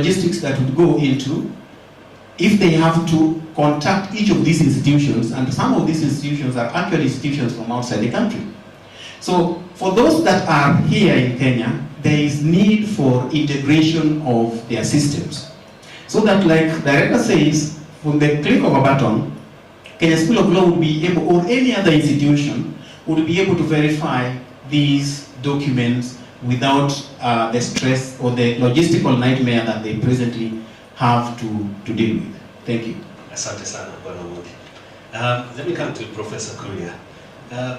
logistics that would go into if they have to contact each of these institutions, and some of these institutions are actually institutions from outside the country. So for those that are here in Kenya, there is need for integration of their systems. So that, like the director says, from the click of a button, Kenya School of Law would be able, or any other institution, would be able to verify these documents without the stress or the logistical nightmare that they presently have to deal with. Thank you. Asante sana, Bwana Mudi. Let me come to Professor Kuria.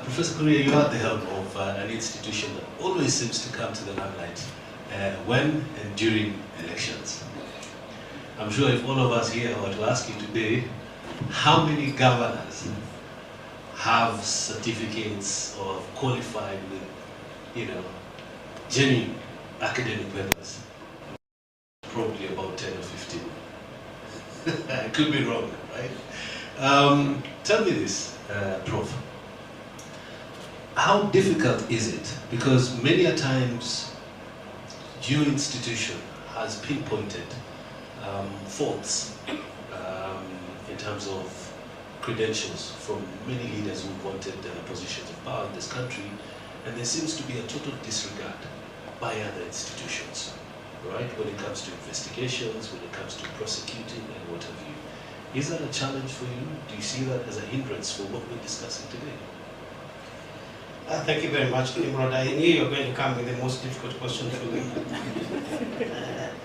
Professor Kuria, you are at the helm of an institution that always seems to come to the limelight when and during elections. I'm sure if all of us here were to ask you today, how many governors have certificates or have qualified with, genuine academic papers? Probably about 10 or 15. I could be wrong, right? Tell me this, Prof. How difficult is it? Because many a times your institution has pinpointed faults in terms of credentials from many leaders who wanted positions of power in this country, and there seems to be a total disregard by other institutions, right? When it comes to investigations, when it comes to prosecuting and what have you. Is that a challenge for you? Do you see that as a hindrance for what we're discussing today? Thank you very much, Nimrod. I knew you were going to come with the most difficult question for me.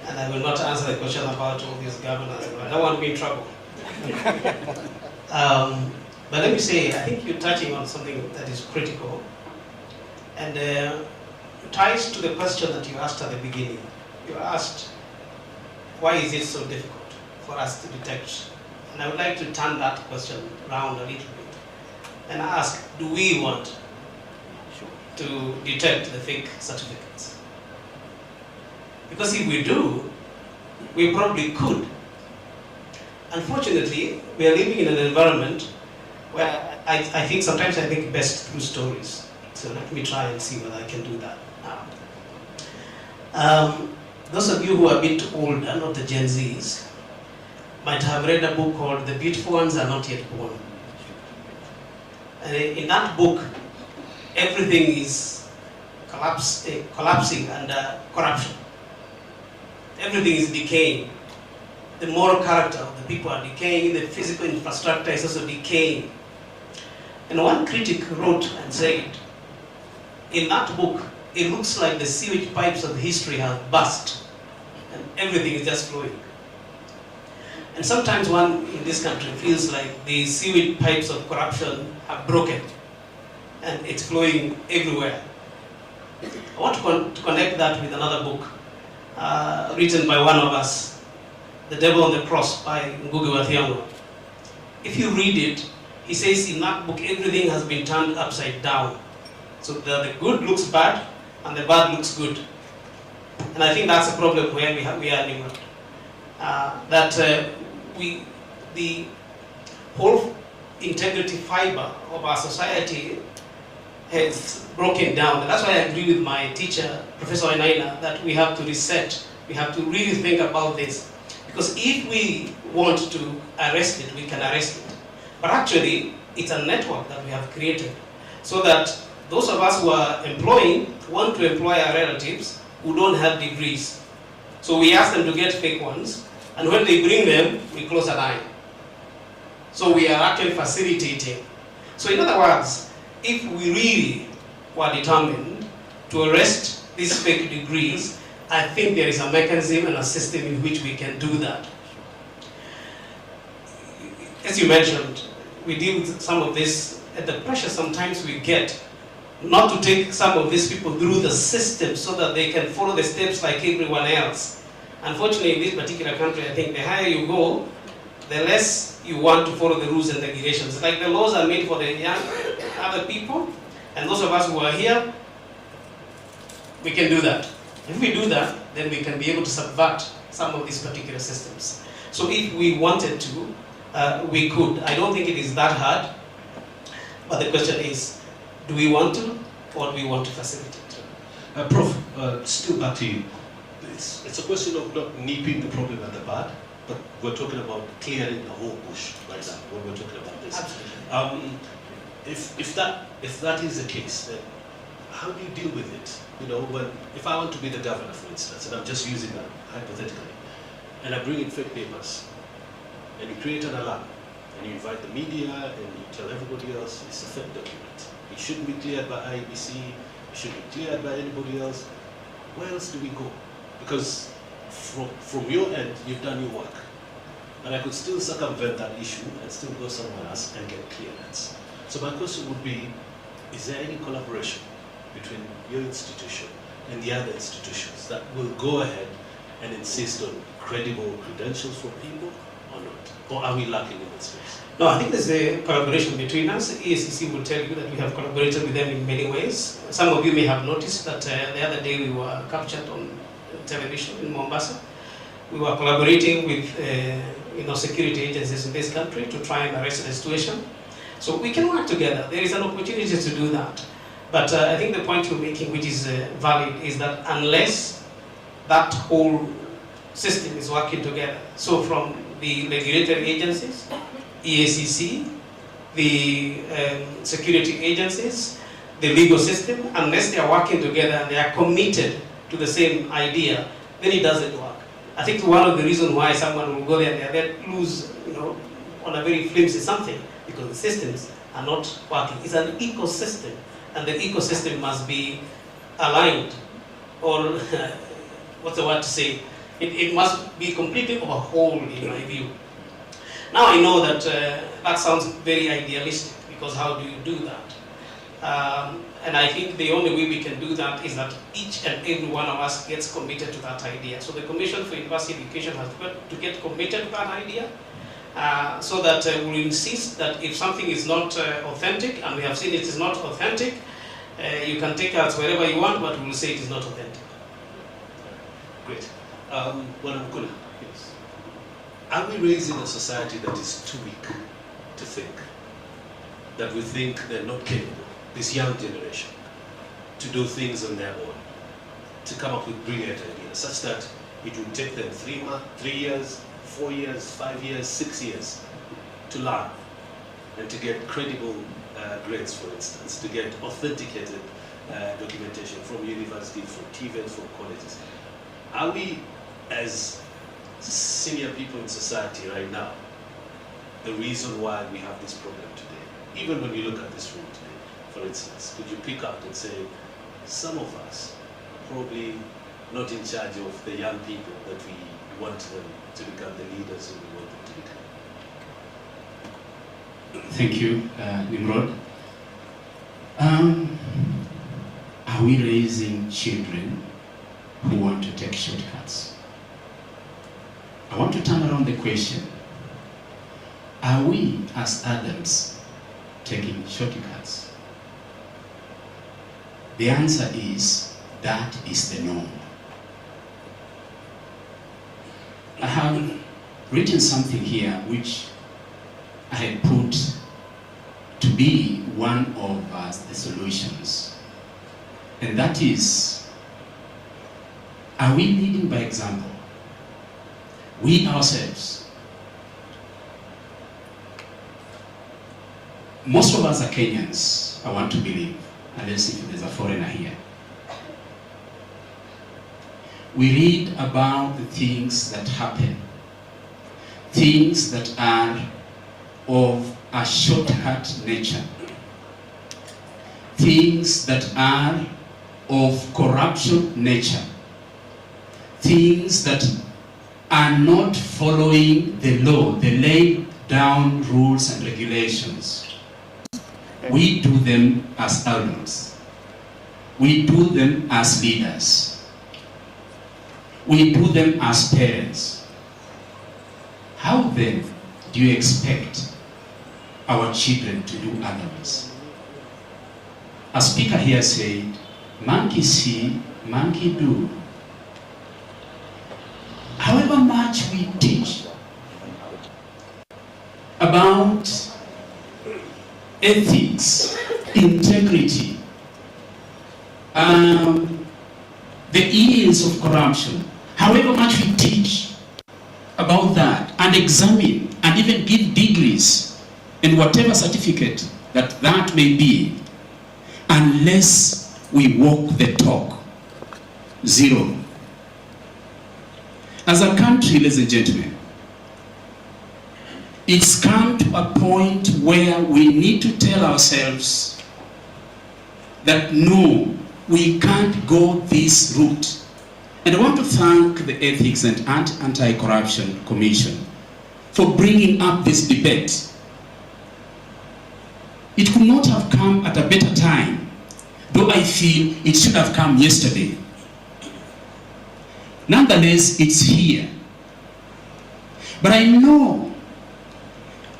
And I will not answer the question about all these governors. I don't want to be in trouble. But let me say, I think you're touching on something that is critical. And ties to the question that you asked at the beginning. You asked, why is it so difficult for us to detect? And I would like to turn that question around a little bit and ask, do we want to detect the fake certificates? Because if we do, we probably could. Unfortunately, we are living in an environment where I think sometimes I think best through stories. So let me try and see whether I can do that now. Those of you who are a bit older, not the Gen Zs, might have read a book called The Beautiful Ones Are Not Yet Born. And in that book, everything is collapsing under corruption. Everything is decaying. The moral character of the people are decaying, the physical infrastructure is also decaying. And one critic wrote and said, in that book, it looks like the sewage pipes of history have burst and everything is just flowing. And sometimes one in this country feels like the sewage pipes of corruption have broken and it's flowing everywhere. I want to connect that with another book written by one of us, The Devil on the Cross by Ngugi wa Thiong'o. If you read it, he says in that book everything has been turned upside down. So the good looks bad and the bad looks good. And I think that's a problem where we are anymore. The whole integrity fiber of our society has broken down. And that's why I agree with my teacher, Professor Wainaina, that we have to reset. We have to really think about this. Because if we want to arrest it, we can arrest it. But actually, it's a network that we have created so that those of us who are employing want to employ our relatives who don't have degrees. So we ask them to get fake ones, and when they bring them, we close an eye. So we are actually facilitating. So in other words, if we really were determined to arrest these fake degrees, I think there is a mechanism and a system in which we can do that. As you mentioned, we deal with some of this, and the pressure sometimes we get not to take some of these people through the system so that they can follow the steps like everyone else. Unfortunately, in this particular country, I think the higher you go, the less you want to follow the rules and regulations. Like the laws are made for the young, other people, and those of us who are here, we can do that. If we do that, then we can be able to subvert some of these particular systems. So if we wanted to, we could. I don't think it is that hard, but the question is, do we want to, or do we want to facilitate? Prof, still back to you. it's a question of not nipping the problem at the bud, but we're talking about clearing the whole bush right now when we're talking about this. Absolutely. If that is the case, then how do you deal with it? You know, if I want to be the governor, for instance, and I'm just using that hypothetically, and I bring in fake papers, and you create an alarm, and you invite the media, and you tell everybody else it's a fake document. It shouldn't be cleared by IEBC, it shouldn't be cleared by anybody else. Where else do we go? Because from your end, you've done your work. And I could still circumvent that issue and still go somewhere else and get clearance. So my question would be, is there any collaboration between your institution and the other institutions that will go ahead and insist on credible credentials for people or not? Or are we lacking in that space? No, I think there's a collaboration between us. EACC will tell you that we have collaborated with them in many ways. Some of you may have noticed that the other day we were captured on television in Mombasa. We were collaborating with security agencies in this country to try and arrest the situation. So we can work together. There is an opportunity to do that. But I think the point you're making, which is valid, is that unless that whole system is working together, so from the regulatory agencies, EACC, the security agencies, the legal system, unless they are working together and they are committed to the same idea, then it doesn't work. I think one of the reasons why someone will go there and they lose, on a very flimsy something, because the systems are not working. It's an ecosystem, and the ecosystem must be aligned, or what's the word to say? It must be completely overhauled, in my view. Now I know that that sounds very idealistic, because how do you do that? And I think the only way we can do that is that each and every one of us gets committed to that idea. So the Commission for University Education has to get committed to that idea, so that we'll insist that if something is not authentic, and we have seen it is not authentic, you can take us wherever you want, but we'll say it is not authentic. Great. Yes. Are we raising a society that is too weak to think? That we think they're not capable, this young generation, to do things on their own, to come up with brilliant ideas, such that it will take them 3 years, 4 years, 5 years, 6 years to learn and to get credible grades, for instance, to get authenticated documentation from universities, from TVETs, from colleges. Are we, as senior people in society right now, the reason why we have this problem today? Even when you look at this room today, for instance, could you pick up and say, some of us are probably not in charge of the young people that we want them to become the leaders who we want them to become? Thank you, Nimrod. Are we raising children who want to take shortcuts? I want to turn around the question. Are we, as adults, taking shortcuts? The answer is, that is the norm. I have written something here which I had put to be one of the solutions. And that is, are we leading by example? We ourselves. Most of us are Kenyans, I want to believe, unless if there's a foreigner here. We read about the things that happen, things that are of a shortcut nature, things that are of corruption nature, things that are not following the law, the laid down rules and regulations. We do them as elders. We do them as leaders. We do them as parents. How then do you expect our children to do otherwise? A speaker here said, monkey see, monkey do. However much we teach about ethics, integrity, the ills of corruption, however much we teach about that and examine and even give degrees and whatever certificate that may be, unless we walk the talk, zero. As a country, ladies and gentlemen, it's come to a point where we need to tell ourselves that no, we can't go this route. And I want to thank the Ethics and Anti-Corruption Commission for bringing up this debate. It could not have come at a better time, though I feel it should have come yesterday. Nonetheless, it's here. But I know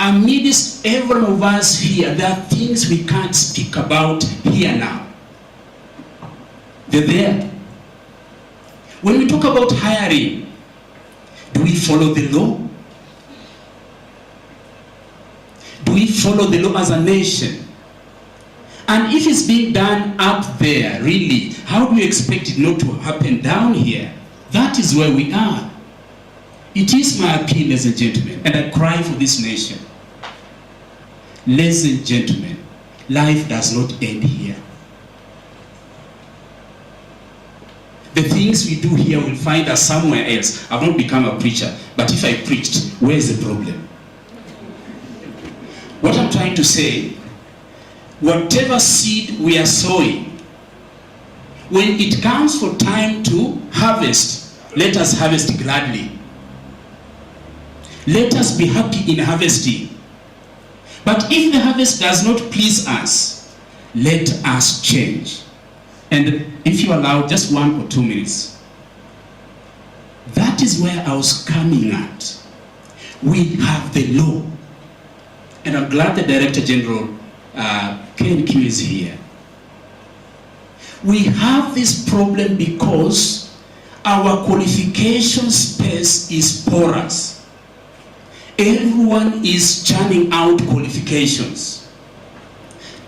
amidst every one of us here, there are things we can't speak about here now. They're there. When we talk about hiring, do we follow the law? Do we follow the law as a nation? And if it's being done up there, really, how do you expect it not to happen down here? That is where we are. It is my appeal, ladies and gentlemen, and I cry for this nation. Ladies and gentlemen, life does not end here. The things we do here will find us somewhere else. I've not become a preacher, but if I preached, where's the problem? What I'm trying to say, whatever seed we are sowing, when it comes for time to harvest, let us harvest gladly. Let us be happy in harvesting. But if the harvest does not please us, let us change. And if you allow just 1 or 2 minutes, that is where I was coming at. We have the law. And I'm glad the Director General, KNQ, is here. We have this problem because our qualification space is porous. Everyone is churning out qualifications.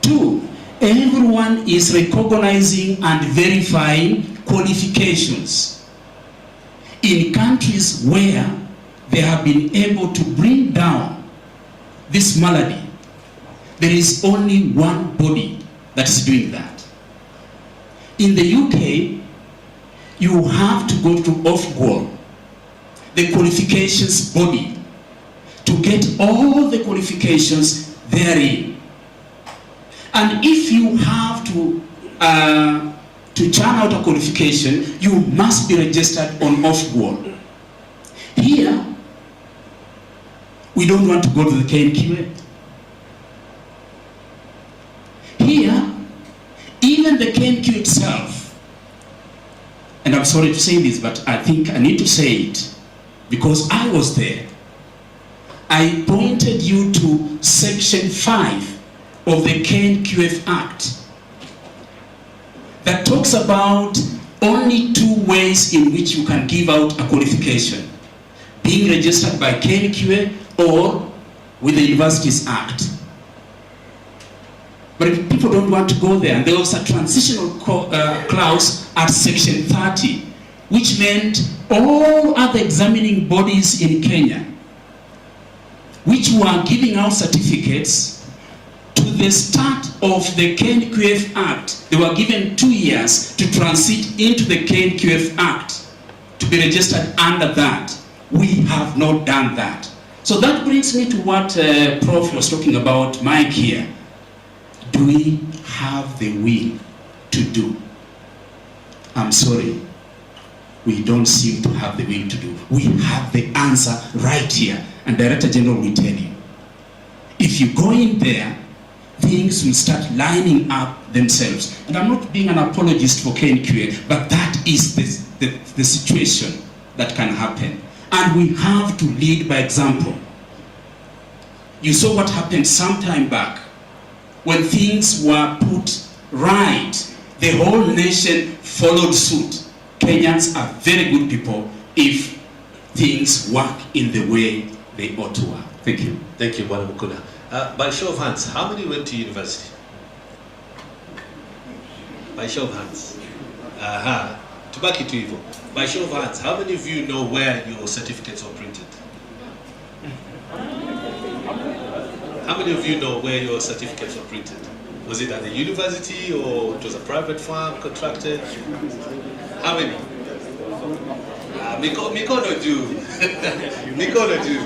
2, everyone is recognizing and verifying qualifications. In countries where they have been able to bring down this malady, there is only one body that is doing that. In the UK, you have to go to Ofqual, the qualifications body, to get all the qualifications therein. And if you have to churn out a qualification, you must be registered on Ofqual. Here, we don't want to go to the KNQ. Here, even the KNQ itself, and I'm sorry to say this, but I think I need to say it because I was there. I pointed you to Section 5 of the KNQF Act that talks about only 2 ways in which you can give out a qualification: being registered by KNQA or with the Universities Act. But if people don't want to go there, and there was a transitional clause at Section 30, which meant all other examining bodies in Kenya, which were giving out certificates to the start of the KNQF Act, they were given 2 years to transit into the KNQF Act to be registered under that. We have not done that. So that brings me to what Prof was talking about, Mike here. Do we have the will to do? I'm sorry, we don't seem to have the will to do. We have the answer right here, and Director General will tell you. If you go in there, things will start lining up themselves. And I'm not being an apologist for KNQA, but that is the situation that can happen. And we have to lead by example. You saw what happened some time back when things were put right. The whole nation followed suit. Kenyans are very good people if things work in the way they ought to work. Thank you. Thank you, Bwana Mukuna. By show of hands, how many went to university? By show of hands. 2 Tubaki tu hivyo. By show of hands, how many of you know where your certificates were printed? How many of you know where your certificates were printed? Was it at the university or it was a private firm contracted? How many? Mikono juu. Mikono juu.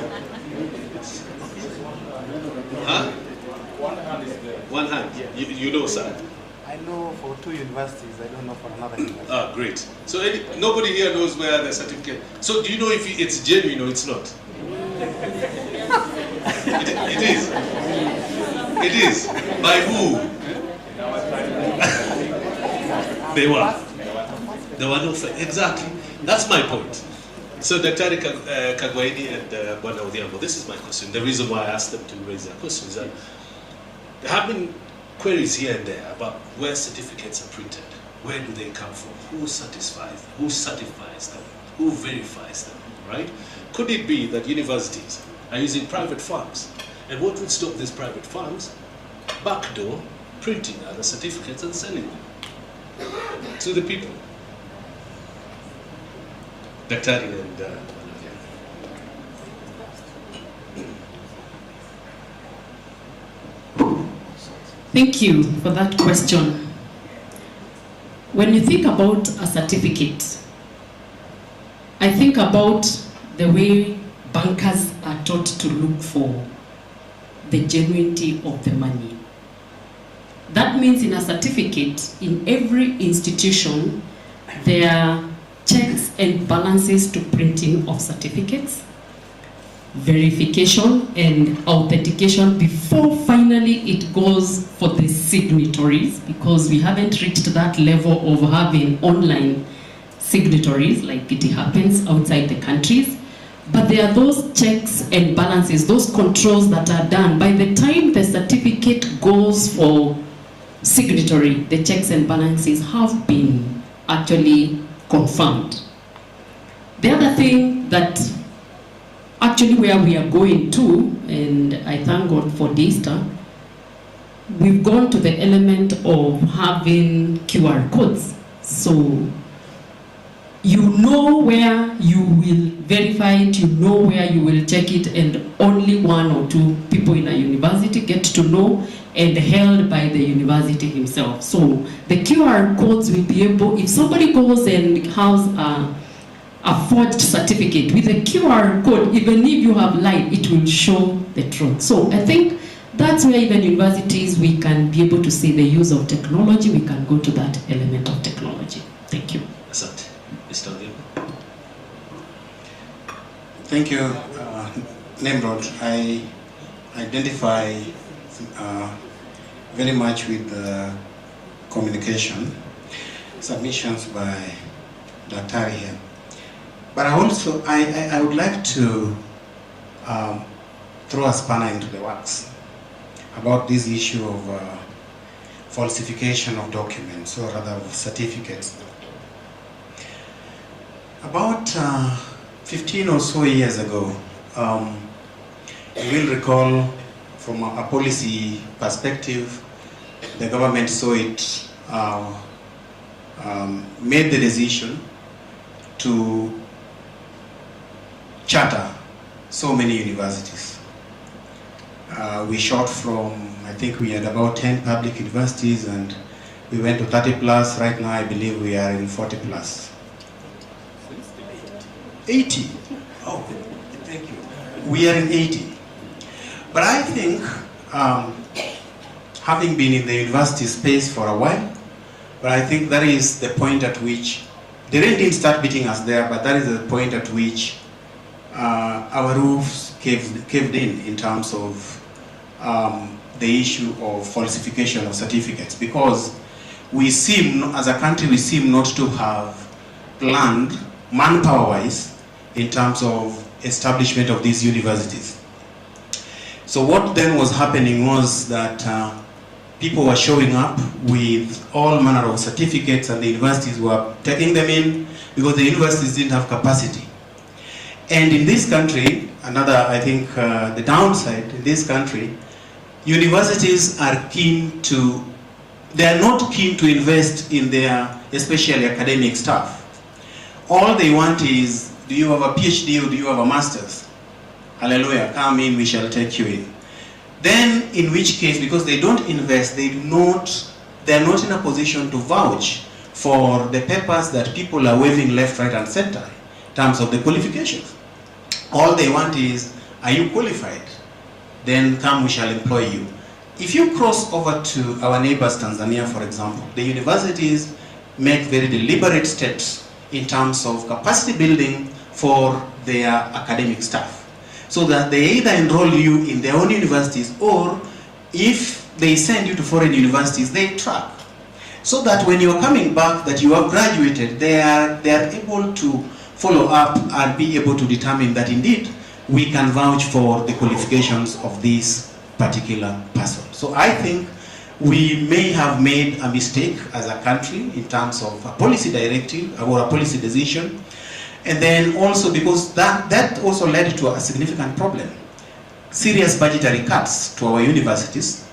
Huh? One hand is there. One hand. You know, sir. I know for 2 universities, I don't know for another university. Ah, great. So nobody here knows where the certificate. So do you know if it's genuine or it's not? It is. It is. By who? They were. There were no. Exactly. That's my point. So Dr. Kagwaini and Bwana Odhiambo, this is my question. The reason why I asked them to raise their question is that there have been queries here and there about where certificates are printed. Where do they come from? Who certifies them? Who verifies them, right? Could it be that universities are using private firms? And what would stop these private firms? Backdoor printing other certificates and selling them to the people. Daktari and Thank you for that question. When you think about a certificate, I think about the way bankers are taught to look for the genuinity of the money. That means in a certificate, in every institution, there are checks and balances to printing of certificates, verification and authentication before finally it goes for the signatories, because we haven't reached that level of having online signatories like it happens outside the countries. But there are those checks and balances, those controls that are done. By the time the certificate goes for signatory, the checks and balances have been actually confirmed. The other thing that actually where we are going to, and I thank God for DISTA, we've gone to the element of having QR codes. So you know where you will verify it, you know where you will check it, and only 1 or 2 people in a university get to know, and held by the university himself. So the QR codes will be able, if somebody goes and has a forged certificate with a QR code, even if you have lied, it will show the truth. So I think that's where even universities, we can be able to see the use of technology, we can go to that element of technology. Thank you. Asante. Mr. Odhiambo. Thank you, Nimrod. I identify very much with the communication submissions by Dr. here. But I would like to throw a spanner into the works about this issue of falsification of documents, or rather of certificates. About 15 or so years ago, you will recall from a policy perspective, the government saw it, made the decision to charter so many universities. We shot from, I think we had about 10 public universities, and we went to 30 plus. Right now I believe we are in 40 plus. 80. Oh, thank you. We are in 80. But I think, having been in the university space for a while, but I think that is the point at which, the rain didn't start beating us there, but that is the point at which our roofs caved in terms of the issue of falsification of certificates, because we seem, as a country, we seem not to have planned manpower-wise in terms of establishment of these universities. So what then was happening was that people were showing up with all manner of certificates, and the universities were taking them in because the universities didn't have capacity. And in this country, another, I think, the downside in this country, universities are keen to, they are not keen to invest in their, especially academic staff. all they want is, do you have a PhD or do you have a master's? Hallelujah, come in, we shall take you in. Then, in which case, because they don't invest, they're not in a position to vouch for the papers that people are waving left, right, and center in terms of the qualifications. All they want is, are you qualified? Then come, we shall employ you. If you cross over to our neighbors, Tanzania, for example, the universities make very deliberate steps in terms of capacity building for their academic staff, so that they either enroll you in their own universities, or if they send you to foreign universities, they track. So that when you're coming back, that you have graduated, they are able to follow up and be able to determine that indeed we can vouch for the qualifications of this particular person. So I think we may have made a mistake as a country in terms of a policy directive or a policy decision. And then also because that also led to a significant problem. Serious budgetary cuts to our universities,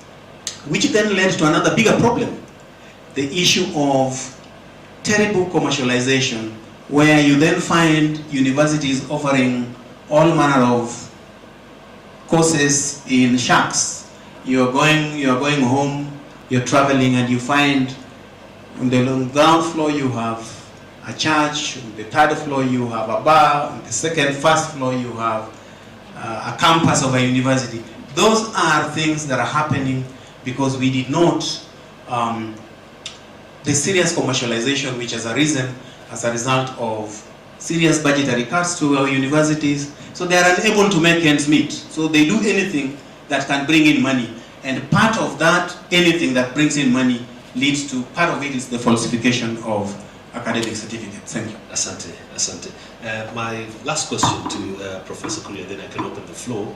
which then led to another bigger problem. The issue of terrible commercialization, where you then find universities offering all manner of courses in shacks. You're going home, you're traveling, and you find on the ground floor you have a church, on the third floor you have a bar, on the first floor you have a campus of a university. Those are things that are happening because we did not, the serious commercialization which has arisen as a result of serious budgetary cuts to our universities, so they are unable to make ends meet. So they do anything that can bring in money. And part of that, anything that brings in money, leads to, part of it is the falsification of academic certificates. Thank you. Asante, asante. My last question to Professor Kuria, then I can open the floor.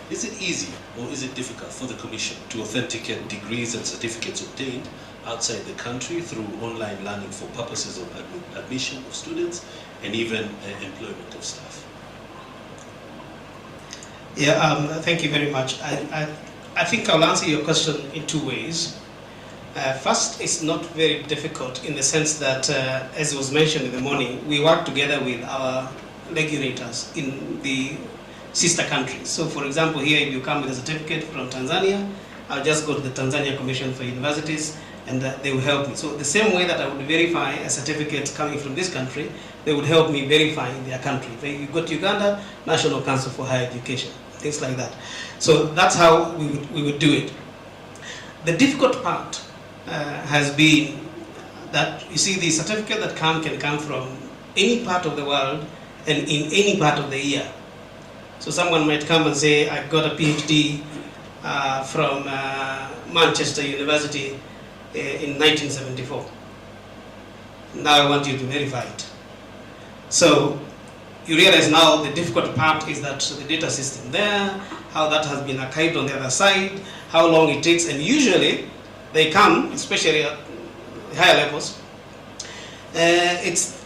Is it easy or is it difficult for the Commission to authenticate degrees and certificates obtained outside the country through online learning for purposes of admission of students and even employment of staff? Yeah, thank you very much. I think I'll answer your question in two ways. First, it's not very difficult in the sense that, as was mentioned in the morning, we work together with our regulators in the sister countries. So, for example, here if you come with a certificate from Tanzania, I'll just go to the Tanzania Commission for Universities and they will help me. So the same way that I would verify a certificate coming from this country, they would help me verify in their country. If you go to Uganda, National Council for Higher Education, things like that. So that's how we would do it. The difficult part has been that, you see, the certificate that can come from any part of the world and in any part of the year. So someone might come and say, I got a PhD from Manchester University in 1974. Now I want you to verify it. So you realize now the difficult part is that the data system there, how that has been archived on the other side, how long it takes, and usually they come, especially at higher levels,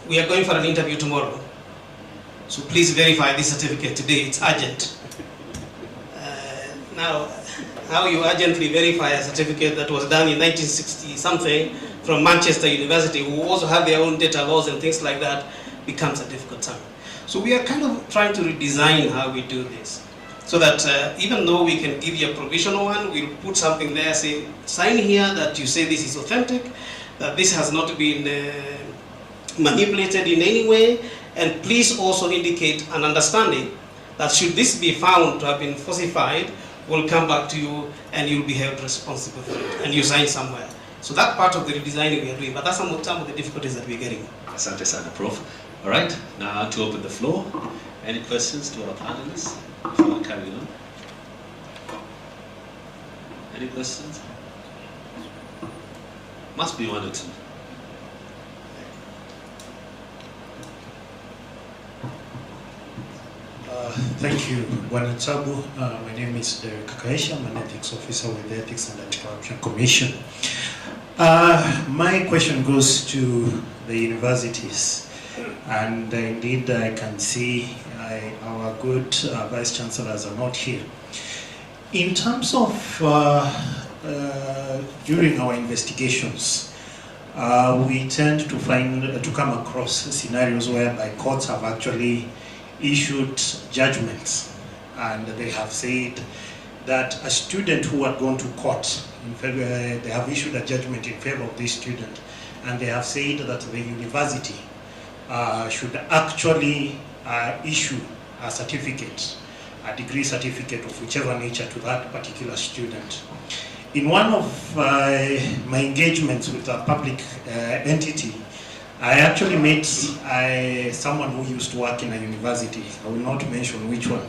we are going for an interview tomorrow. So please verify this certificate today, it's urgent. Now, how you urgently verify a certificate that was done in 1960 something from Manchester University, who also have their own data laws and things like that, becomes a difficult time. So we are kind of trying to redesign how we do this, so that even though we can give you a provisional one, we'll put something there, say, sign here that you say this is authentic, that this has not been manipulated in any way, and please also indicate an understanding that should this be found to have been falsified, we'll come back to you and you'll be held responsible for it, and you sign somewhere. So that part of the redesigning we are doing, but that's some of the difficulties that we're getting. Asante sana, Prof. All right, now to open the floor. Any questions to our panelists before we carry on? Any questions? Must be one or two. Thank you, Wanatabu. My name is Derek Kakaisha. I'm an ethics officer with the Ethics and Anti-Corruption Commission. My question goes to the universities, and indeed I can see our good vice chancellors are not here. In terms of during our investigations, we tend to come across scenarios whereby courts have actually issued judgments, and they have said that a student who had gone to court, they have issued a judgment in favor of this student, and they have said that the university should actually issue a certificate, a degree certificate of whichever nature to that particular student. In one of my engagements with a public entity, I actually met someone who used to work in a university. I will not mention which one.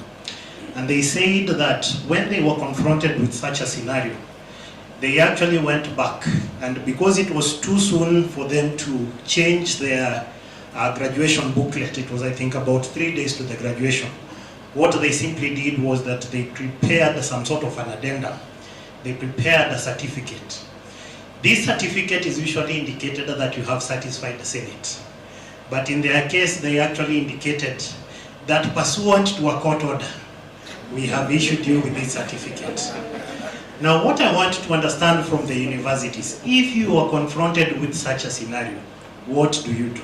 And they said that when they were confronted with such a scenario, they actually went back, and because it was too soon for them to change their graduation booklet, it was, I think, about 3 days to the graduation, what they simply did was that they prepared some sort of an addendum. They prepared a certificate. This certificate is usually indicated that you have satisfied the Senate. But in their case, they actually indicated that pursuant to a court order, we have issued you with this certificate. Now, what I want to understand from the universities, if you are confronted with such a scenario, what do you do?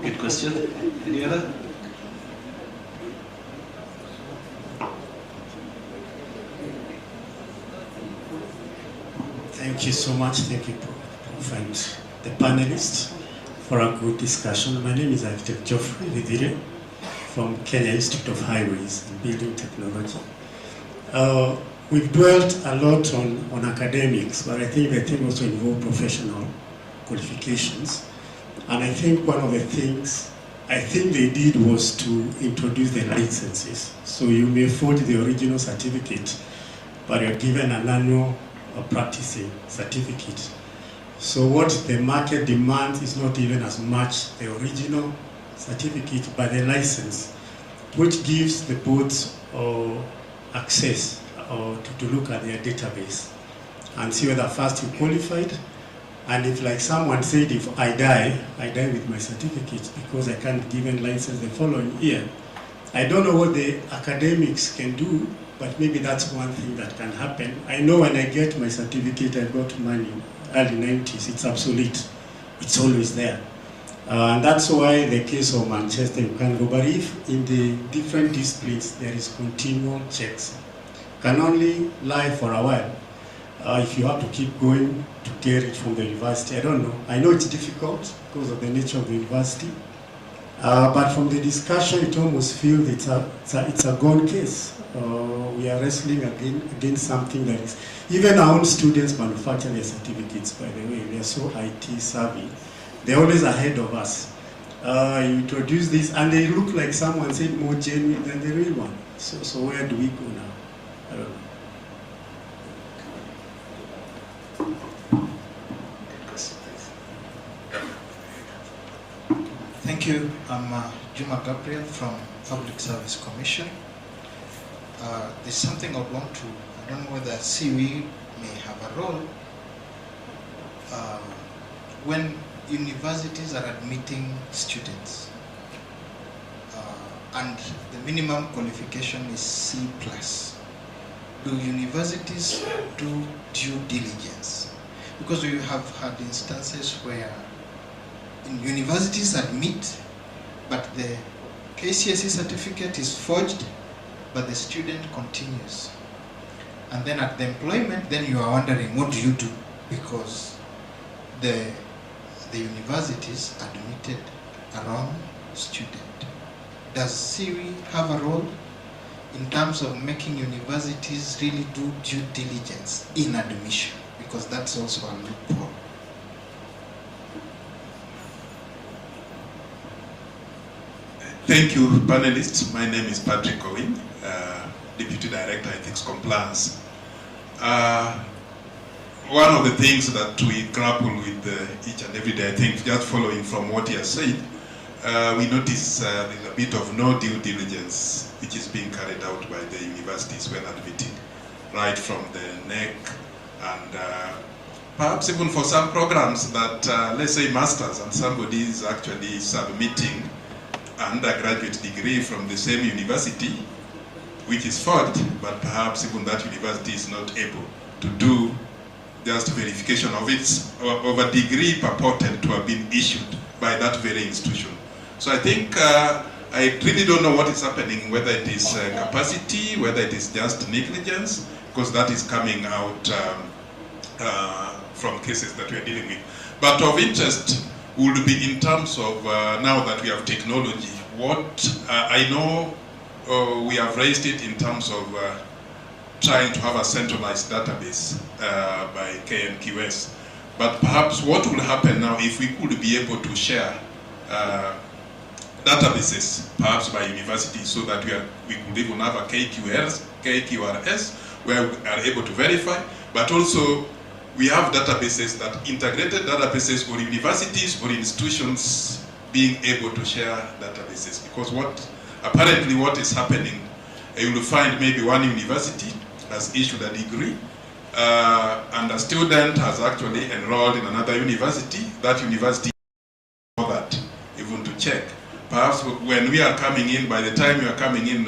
Good question. Any other? Thank you so much. Thank you, Prof, and the panelists for a good discussion. My name is Architect Geoffrey Vidire from Kenya Institute of Highways and Building Technology. We've dwelt a lot on academics, but I think the thing also involved professional qualifications. And I think one of the things I think they did was to introduce the licenses. So you may forge the original certificate, but you're given an annual practicing certificate. So what the market demands is not even as much the original certificate, but the license, which gives the boards access to look at their database and see whether first you qualified, and if, like someone said, if I die with my certificate because I can't be given license the following year. I don't know what the academics can do, but maybe that's one thing that can happen. I know when I get my certificate, I got money, early 90s, it's obsolete. It's always there. And that's why the case of Manchester, you can go. But if in the different disciplines, there is continual checks, can only lie for a while. If you have to keep going to get it from the university, I don't know. I know it's difficult because of the nature of the university. But from the discussion, it almost feels it's a gone case. We are wrestling against something that is, even our own students manufacture their certificates, by the way. They are so IT savvy. They're always ahead of us. You introduce this, and they look like someone said more genuine than the real one. So where do we go now? I don't know. Thank you. I'm Juma Gabriel from Public Service Commission. There's something I would want to, I don't know whether CUE may have a role. When universities are admitting students and the minimum qualification is C+, do universities do due diligence? Because we have had instances where universities admit, but the KCSE certificate is forged, but the student continues. And then at the employment, then you are wondering, what do you do? Because the universities admitted a wrong student. Does CUE have a role in terms of making universities really do due diligence in admission? Because that's also a loophole. Thank you, panelists. My name is Patrick Owen, Deputy Director, Ethics Compliance. One of the things that we grapple with each and every day, I think, just following from what he has said, we notice there's a bit of no due diligence which is being carried out by the universities when admitting, right from the NEC and perhaps even for some programs that, let's say masters, and somebody is actually submitting undergraduate degree from the same university, which is forged, but perhaps even that university is not able to do just verification of a degree purported to have been issued by that very institution. So I think I really don't know what is happening, whether it is capacity, whether it is just negligence, because that is coming out from cases that we are dealing with. But of interest would be in terms of now that we have technology, what I know we have raised it in terms of trying to have a centralized database by KNQS. But perhaps what will happen now if we could be able to share databases, perhaps by university, so that we could even have a KQRS, where we are able to verify, but also we have databases, that integrated databases for universities or institutions being able to share databases. Because apparently what is happening, you will find maybe one university has issued a degree, and a student has actually enrolled in another university. That university for that, even to check. Perhaps when we are coming in, by the time we are coming in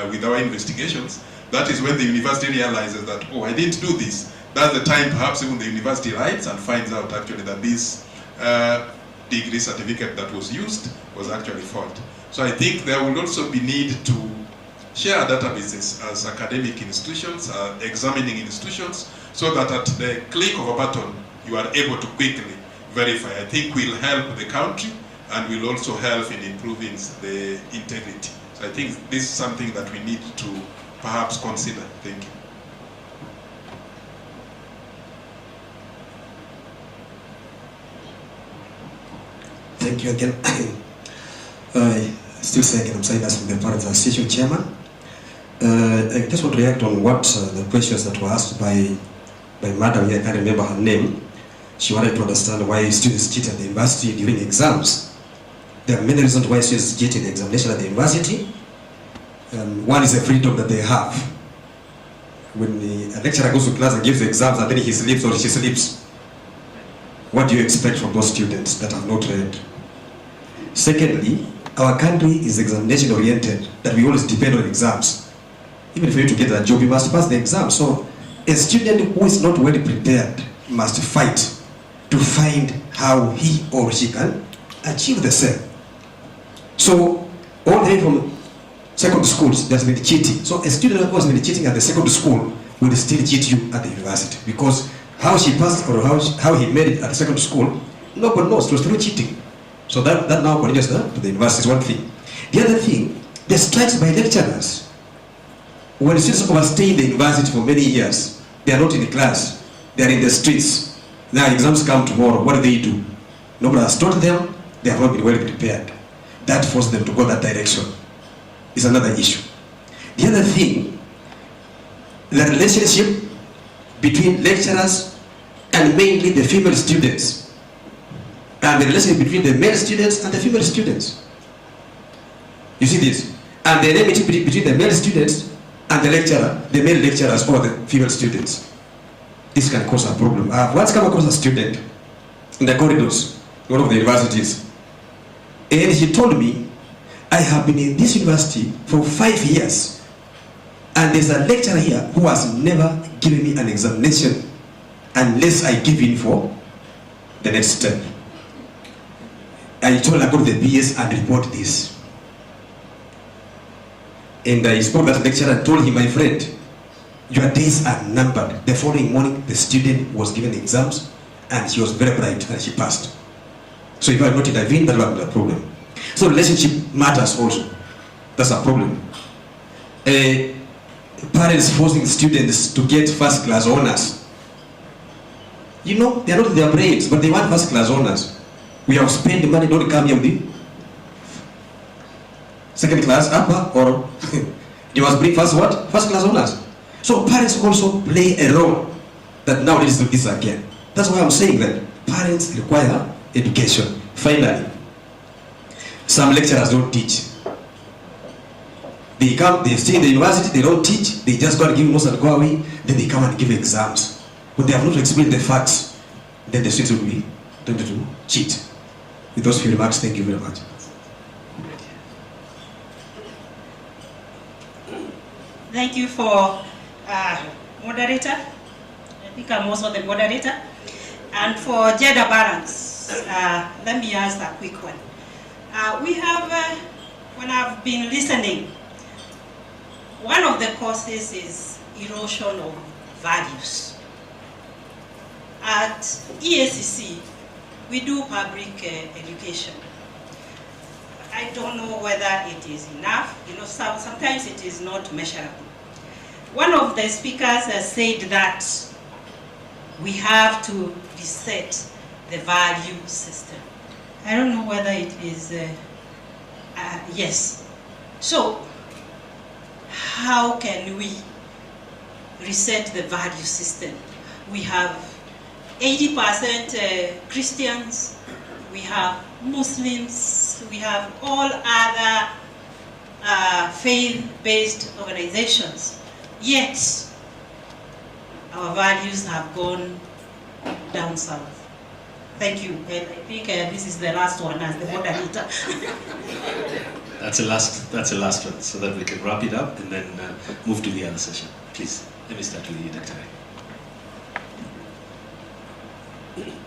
with our investigations, that is when the university realizes that, oh, I didn't do this. That's the time perhaps even the university writes and finds out actually that this degree certificate that was used was actually forged. So I think there will also be need to share databases as academic institutions, examining institutions, so that at the click of a button, you are able to quickly verify. I think will help the country and will also help in improving the integrity. So I think this is something that we need to perhaps consider. Thank you. Thank you again. Still saying I'm Silas from the Parents Association Chairman. I just want to react on what the questions that were asked by Madam here. I can't remember her name. She wanted to understand why students cheat at the university during exams. There are many reasons why students cheat in the examination at the university. One is the freedom that they have. When a lecturer goes to class and gives the exams and then he sleeps or she sleeps, what do you expect from those students that have not read? Secondly, our country is examination oriented, that we always depend on exams. Even for you to get a job, you must pass the exam. So a student who is not well prepared must fight to find how he or she can achieve the same. So all the way from secondary schools, there's been cheating. So a student who has been cheating at the secondary school will still cheat you at the university, because how she passed or how he made it at the secondary school, nobody knows. It was through cheating. So that now continues to the university is one thing. The other thing, the strikes by lecturers. When students overstay in the university for many years, they are not in the class, they are in the streets. Now exams come tomorrow, what do? Nobody has taught them, they have not been well prepared. That forces them to go that direction. Is another issue. The other thing, the relationship between lecturers and mainly the female students, and the relationship between the male students and the female students. You see this? And the enmity between the male students and the lecturer, the male lecturers or the female students. This can cause a problem. I've once come across a student in the corridors, one of the universities, and he told me, I have been in this university for 5 years, and there's a lecturer here who has never given me an examination unless I give in for the next step. I told her, go to the BS and report this. And I spoke to that lecturer and told him, my friend, your days are numbered. The following morning, the student was given exams and she was very bright and she passed. So if I had not intervened, that would be a problem. So relationship matters also. That's a problem. Parents forcing students to get first class honors. You know, they are not in their brains, but they want first class honors. We have spent money, don't come here with the second class upper, or you must bring first what? First class honors. So parents also play a role that now let's do this again. That's why I'm saying that parents require education. Finally, some lecturers don't teach. They come, they stay in the university, they don't teach, they just go and give notes and go away, then they come and give exams. When they have not explained the facts, then the students will be tempted to cheat. With those few remarks, thank you very much. Thank you for moderator. I think I'm also the moderator. And for gender balance, let me ask a quick one. We have, when I've been listening, one of the causes is erosion of values. At EACC, we do public education. I don't know whether it is enough. You know, sometimes it is not measurable. One of the speakers has said that we have to reset the value system. I don't know whether it is, yes. So, how can we reset the value system? We have 80% Christians, we have Muslims, we have all other faith-based organizations. Yet, our values have gone down south. Thank you. And I think this is the last one as the moderator. That's a last one, so that we can wrap it up and then move to the other session. Please, let me start with you, Dr.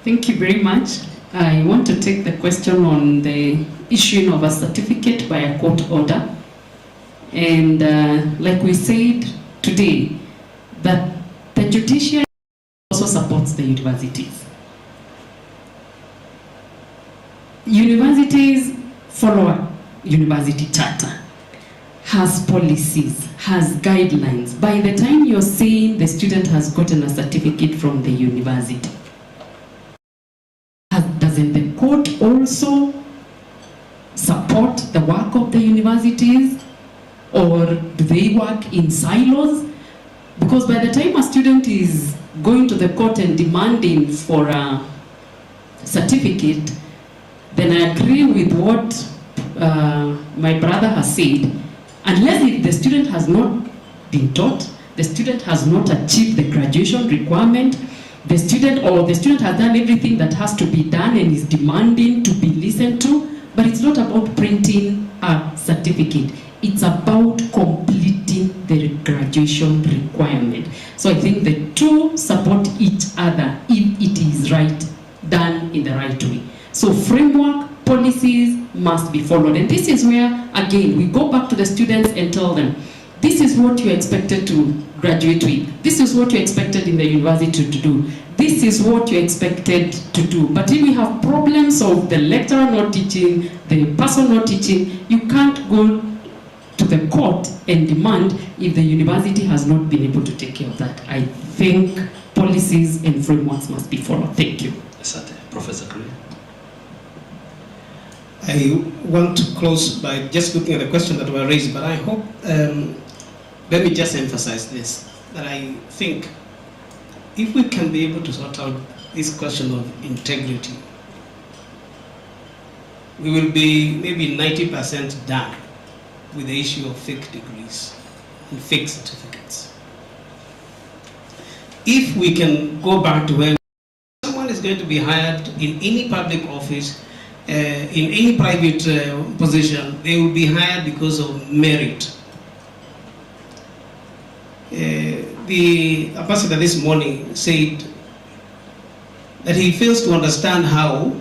Thank you very much. I want to take the question on the issuing of a certificate by a court order. And like we said today, that the judiciary also supports the universities. Universities follow a university charter, has policies, has guidelines. By the time you're saying the student has gotten a certificate from the university, doesn't the court also support the work of the universities, or do they work in silos? Because by the time a student is going to the court and demanding for a certificate, then I agree with what my brother has said. Unless if the student has not been taught, the student has not achieved the graduation requirement, the student has done everything that has to be done and is demanding to be listened to, but it's not about printing a certificate. It's about completing the graduation requirement. So I think the two support each other if it is right, done in the right way. So framework, policies must be followed. And this is where, again, we go back to the students and tell them, this is what you're expected to graduate with. This is what you're expected in the university to do. This is what you're expected to do. But if we have problems of the lecturer not teaching, the person not teaching, you can't go to the court and demand if the university has not been able to take care of that. I think policies and frameworks must be followed. Thank you. Asante. Professor Korea. I want to close by just looking at the questions that were raised, but I hope, let me just emphasize this, that I think if we can be able to sort out this question of integrity, we will be maybe 90% done with the issue of fake degrees and fake certificates. If we can go back to where someone is going to be hired in any public office, in any private position, they will be hired because of merit. The ambassador this morning said that he fails to understand how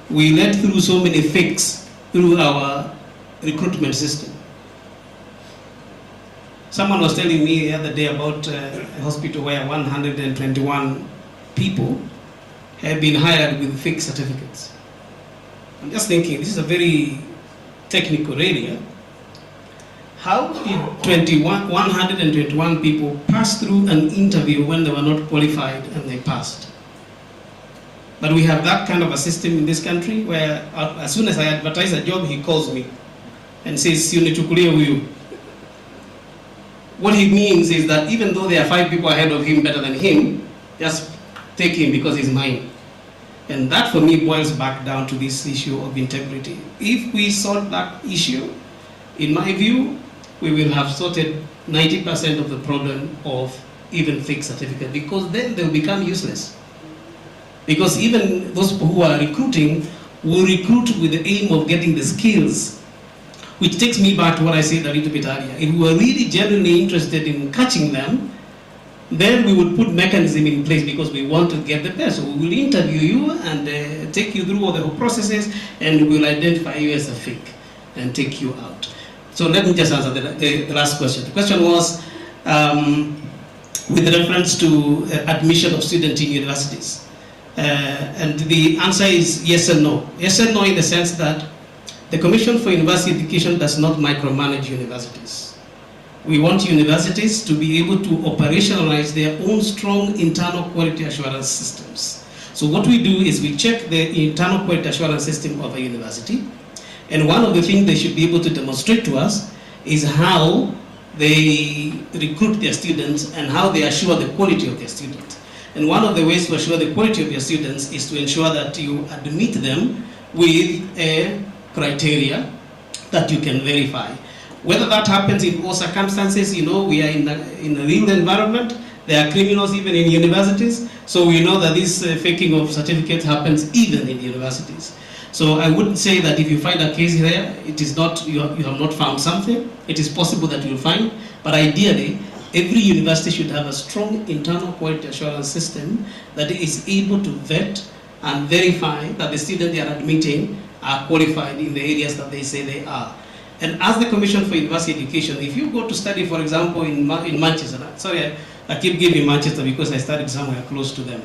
we let through so many fakes through our recruitment system. Someone was telling me the other day about a hospital where 121 people have been hired with fake certificates. I'm just thinking, this is a very technical area. How did 121 people pass through an interview when they were not qualified and they passed? But we have that kind of a system in this country where as soon as I advertise a job, he calls me and says, "Unichukulia huyu." What he means is that even though there are 5 people ahead of him better than him, just take him because he's mine. And that for me boils back down to this issue of integrity. If we solve that issue, in my view, we will have sorted 90% of the problem of even fake certificate, because then they'll become useless. Because even those who are recruiting will recruit with the aim of getting the skills Which takes me back to what I said a little bit earlier. If we were really genuinely interested in catching them, then we would put mechanism in place because we want to get the best. So we will interview you and take you through all the processes, and we will identify you as a fake and take you out. So let me just answer the last question. The question was with reference to admission of students in universities. And the answer is yes and no. Yes and no in the sense that the Commission for University Education does not micromanage universities. We want universities to be able to operationalize their own strong internal quality assurance systems. So what we do is we check the internal quality assurance system of a university, and one of the things they should be able to demonstrate to us is how they recruit their students and how they assure the quality of their students. And one of the ways to assure the quality of your students is to ensure that you admit them with a criteria that you can verify. Whether that happens in all circumstances, you know, we are in a real environment. There are criminals even in universities, so we know that this faking of certificates happens even in universities. So I wouldn't say that if you find a case there, it is not, you have not found something. It is possible that you'll find, but ideally, every university should have a strong internal quality assurance system that is able to vet and verify that the students they are admitting are qualified in the areas that they say they are. And as the Commission for University Education, if you go to study, for example, in Manchester, sorry, I keep giving Manchester because I studied somewhere close to them.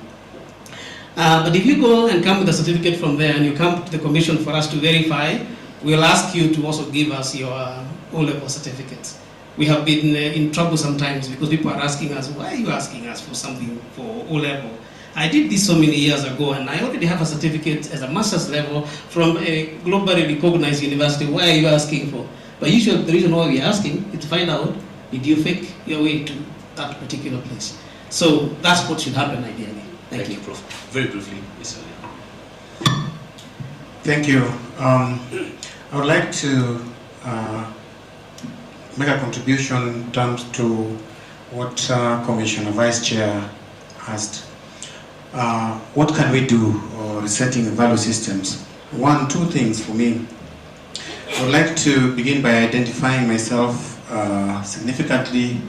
But if you go and come with a certificate from there and you come to the Commission for us to verify, we'll ask you to also give us your O-level certificates. We have been in trouble sometimes because people are asking us, why are you asking us for something for O-level? I did this so many years ago, and I already have a certificate as a master's level from a globally recognized university. Why are you asking for? But usually the reason why we're asking is to find out, did you fake your way to that particular place? So that's what should happen ideally. Thank you, Prof. Very briefly, Mr. Thank you. I would like to make a contribution in terms to what Commissioner Vice Chair asked. What can we do resetting the value systems? Two things for me. I would like to begin by identifying myself significantly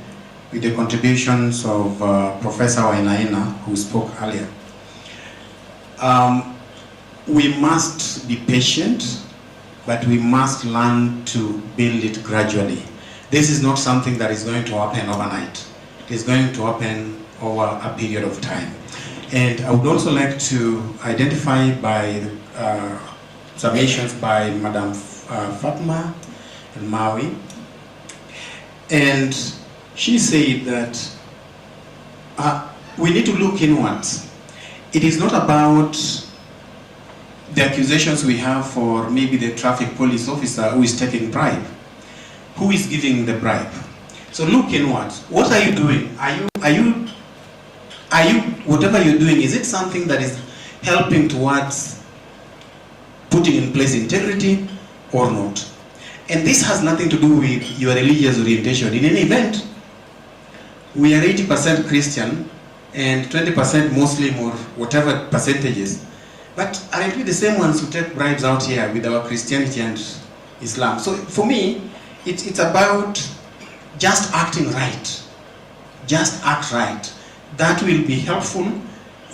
with the contributions of Professor Wainaina, who spoke earlier. We must be patient, but we must learn to build it gradually. This is not something that is going to happen overnight. It is going to happen over a period of time. And I would also like to identify by submissions by Madam Fatma and Maui. And she said that we need to look inwards. It is not about the accusations we have for maybe the traffic police officer who is taking bribe. Who is giving the bribe? So look inwards. What are you doing? Are you whatever you're doing, is it something that is helping towards putting in place integrity or not? And this has nothing to do with your religious orientation. In any event, we are 80% Christian and 20% Muslim or whatever percentages. But aren't we the same ones who take bribes out here with our Christianity and Islam? So for me, it's about just acting right. Just act right. That will be helpful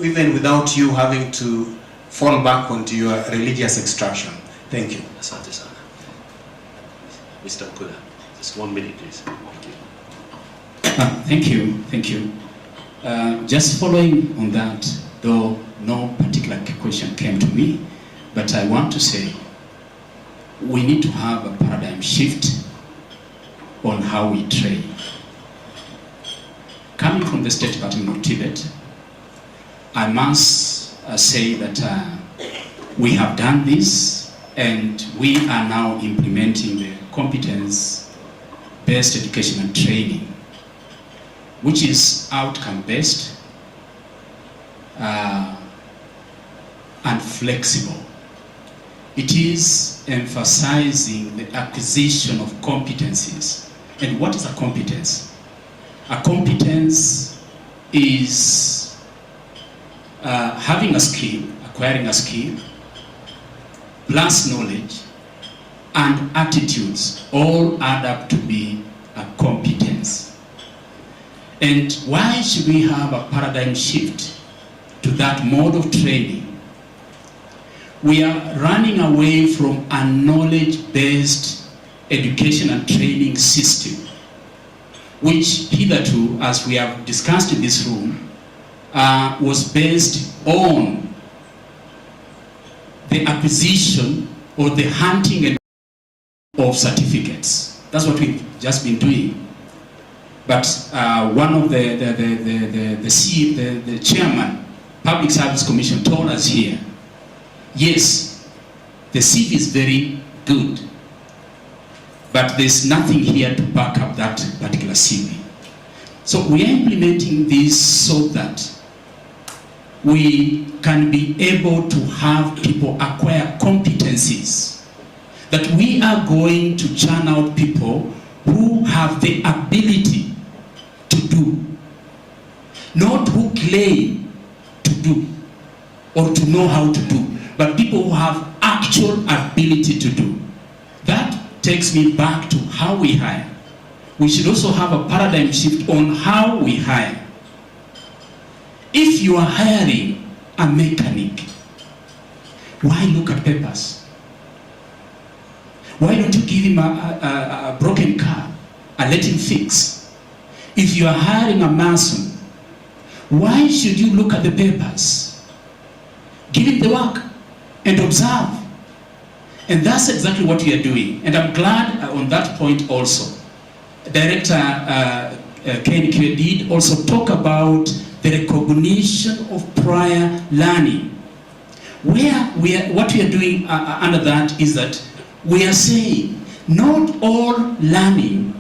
even without you having to fall back onto your religious extraction. Thank you. Asante sana. Mr. Mkula, just 1 minute, please. Thank you. Thank you. Just following on that, though no particular question came to me, but I want to say we need to have a paradigm shift on how we train. Coming from the State Department of Tibet, I must say that we have done this and we are now implementing the competence-based education and training, which is outcome-based and flexible. It is emphasizing the acquisition of competencies. And what is a competence? A competence is having a skill, acquiring a skill, plus knowledge, and attitudes all add up to be a competence. And why should we have a paradigm shift to that mode of training? We are running away from a knowledge-based education and training system, which hitherto, as we have discussed in this room, was based on the acquisition or the hunting of certificates. That's what we've just been doing. But one of the chairman, Public Service Commission, told us here, yes, the CV is very good, but there's nothing here to back up that particular CV. So we are implementing this so that we can be able to have people acquire competencies, that we are going to churn out people who have the ability to do, not who claim to do or to know how to do, but people who have actual ability to do. That takes me back to how we hire. We should also have a paradigm shift on how we hire. If you are hiring a mechanic, why look at papers? Why don't you give him a broken car and let him fix? If you are hiring a mason, why should you look at the papers? Give him the work and observe. And that's exactly what we are doing. And I'm glad on that point also. Director Ken Kwe did also talk about the recognition of prior learning. What we are doing under that is that we are saying not all learning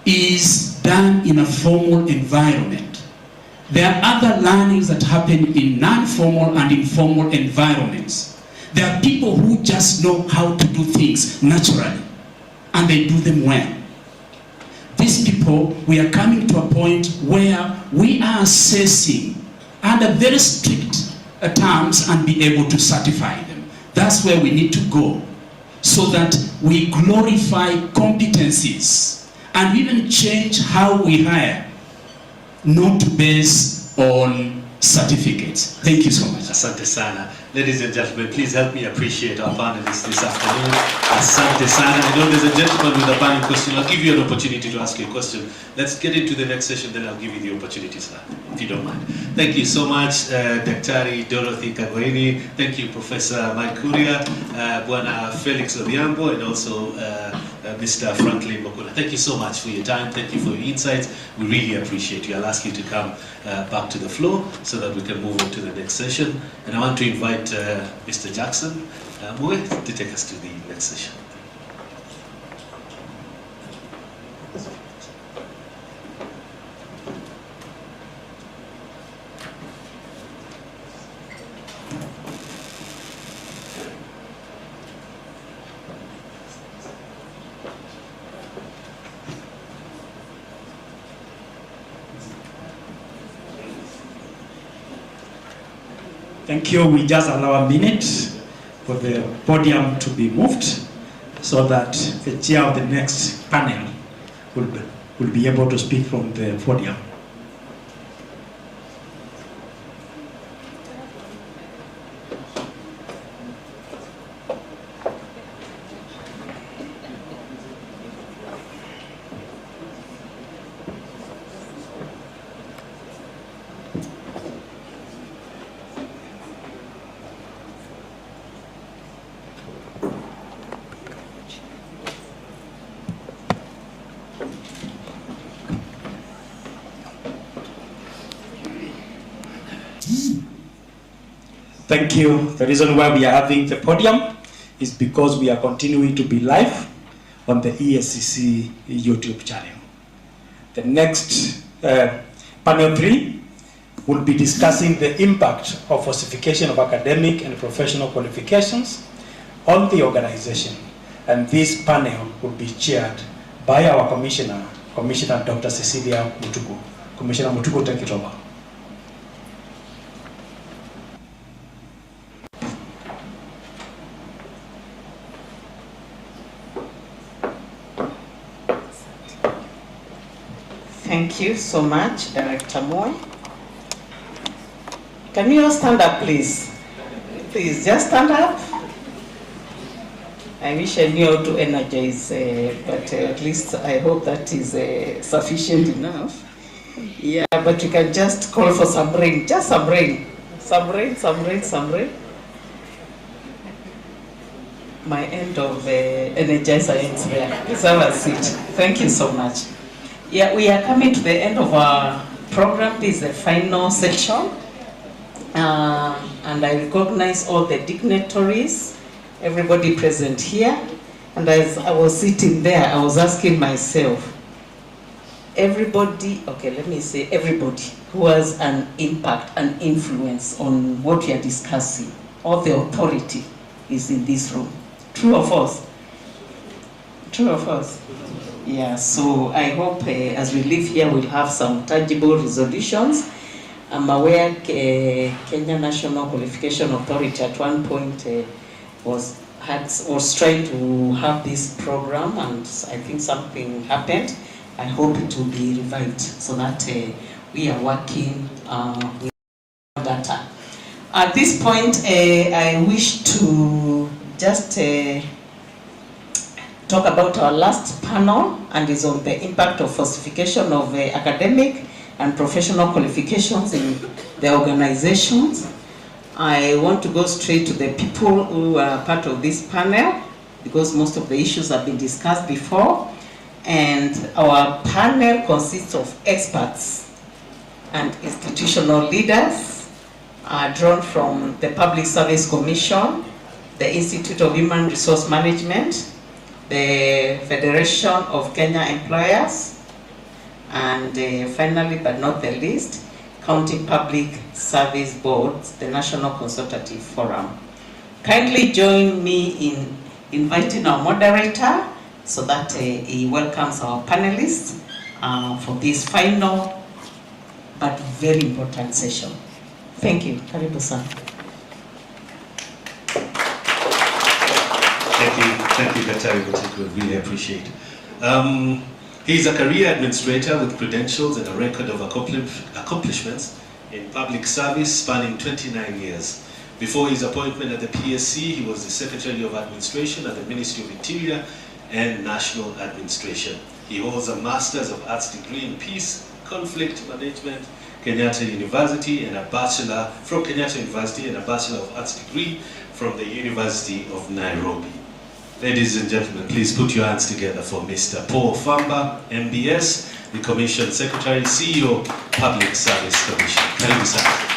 is done in a formal environment. There are other learnings that happen in non-formal and informal environments. There are people who just know how to do things naturally, and they do them well. These people, we are coming to a point where we are assessing under very strict terms and be able to certify them. That's where we need to go, so that we glorify competencies and even change how we hire, not based on certificates. Thank you so much. Asante sana. Ladies and gentlemen, please help me appreciate our panelists this afternoon. Asante sana. I know there's a gentleman with a burning question. I'll give you an opportunity to ask your question. Let's get into the next session, then I'll give you the opportunity, sir, if you don't mind. Thank you so much, Daktari Dorothy Kagweni. Thank you, Professor Mike Kuria, Bwana Felix Odhiambo, and also Mr. Franklin Bokula. Thank you so much for your time. Thank you for your insights. We really appreciate you. I'll ask you to come back to the floor so that we can move on to the next session. And I want to invite Mr. Jackson Mue to take us to the next session. Thank you. We just allow a minute for the podium to be moved so that the chair of the next panel will be able to speak from the podium. Thank you. The reason why we are having the podium is because we are continuing to be live on the ESCC YouTube channel. The next panel 3 will be discussing the impact of falsification of academic and professional qualifications on the organization. And this panel will be chaired by our Commissioner, Dr. Cecilia Mutuku. Commissioner Mutuku, take it over. Thank you so much, Director Moy. Can you all stand up, please? Please, just stand up. I wish I knew how to energize, but at least I hope that is sufficient enough. Yeah, but you can just call for some rain, just some rain. Some rain, some rain, some rain. My end of energizer ends there. Please have a seat. Thank you so much. Yeah, we are coming to the end of our program. This is the final section. And I recognize all the dignitaries, everybody present here. And as I was sitting there, I was asking myself, everybody who has an impact, an influence on what we are discussing, all the authority is in this room. True or false? True or false? Yeah, so I hope as we leave here, we'll have some tangible resolutions. I'm aware Kenya National Qualification Authority at one point was trying to have this program, and I think something happened. I hope it will be revived so that we are working with data. At this point, I wish to just talk about our last panel, and is on the impact of falsification of academic and professional qualifications in the organizations. I want to go straight to the people who are part of this panel, because most of the issues have been discussed before. And our panel consists of experts and institutional leaders drawn from the Public Service Commission, the Institute of Human Resource Management, the Federation of Kenya Employers, and finally, but not the least, County Public Service Boards, the National Consultative Forum. Kindly join me in inviting our moderator so that he welcomes our panelists for this final but very important session. Thank you. Karibu sana. Thank you, Daktari Mutiku. Really appreciate. He's a career administrator with credentials and a record of accomplishments in public service spanning 29 years. Before his appointment at the PSC, he was the Secretary of Administration at the Ministry of Interior and National Administration. He holds a Master's of Arts degree in Peace, Conflict Management, Kenyatta University, and a Bachelor from Kenyatta University, and a Bachelor of Arts degree from the University of Nairobi. Ladies and gentlemen, please put your hands together for Mr. Paul Famba, MBS, the Commission Secretary, CEO, Public Service Commission. Karibu sana.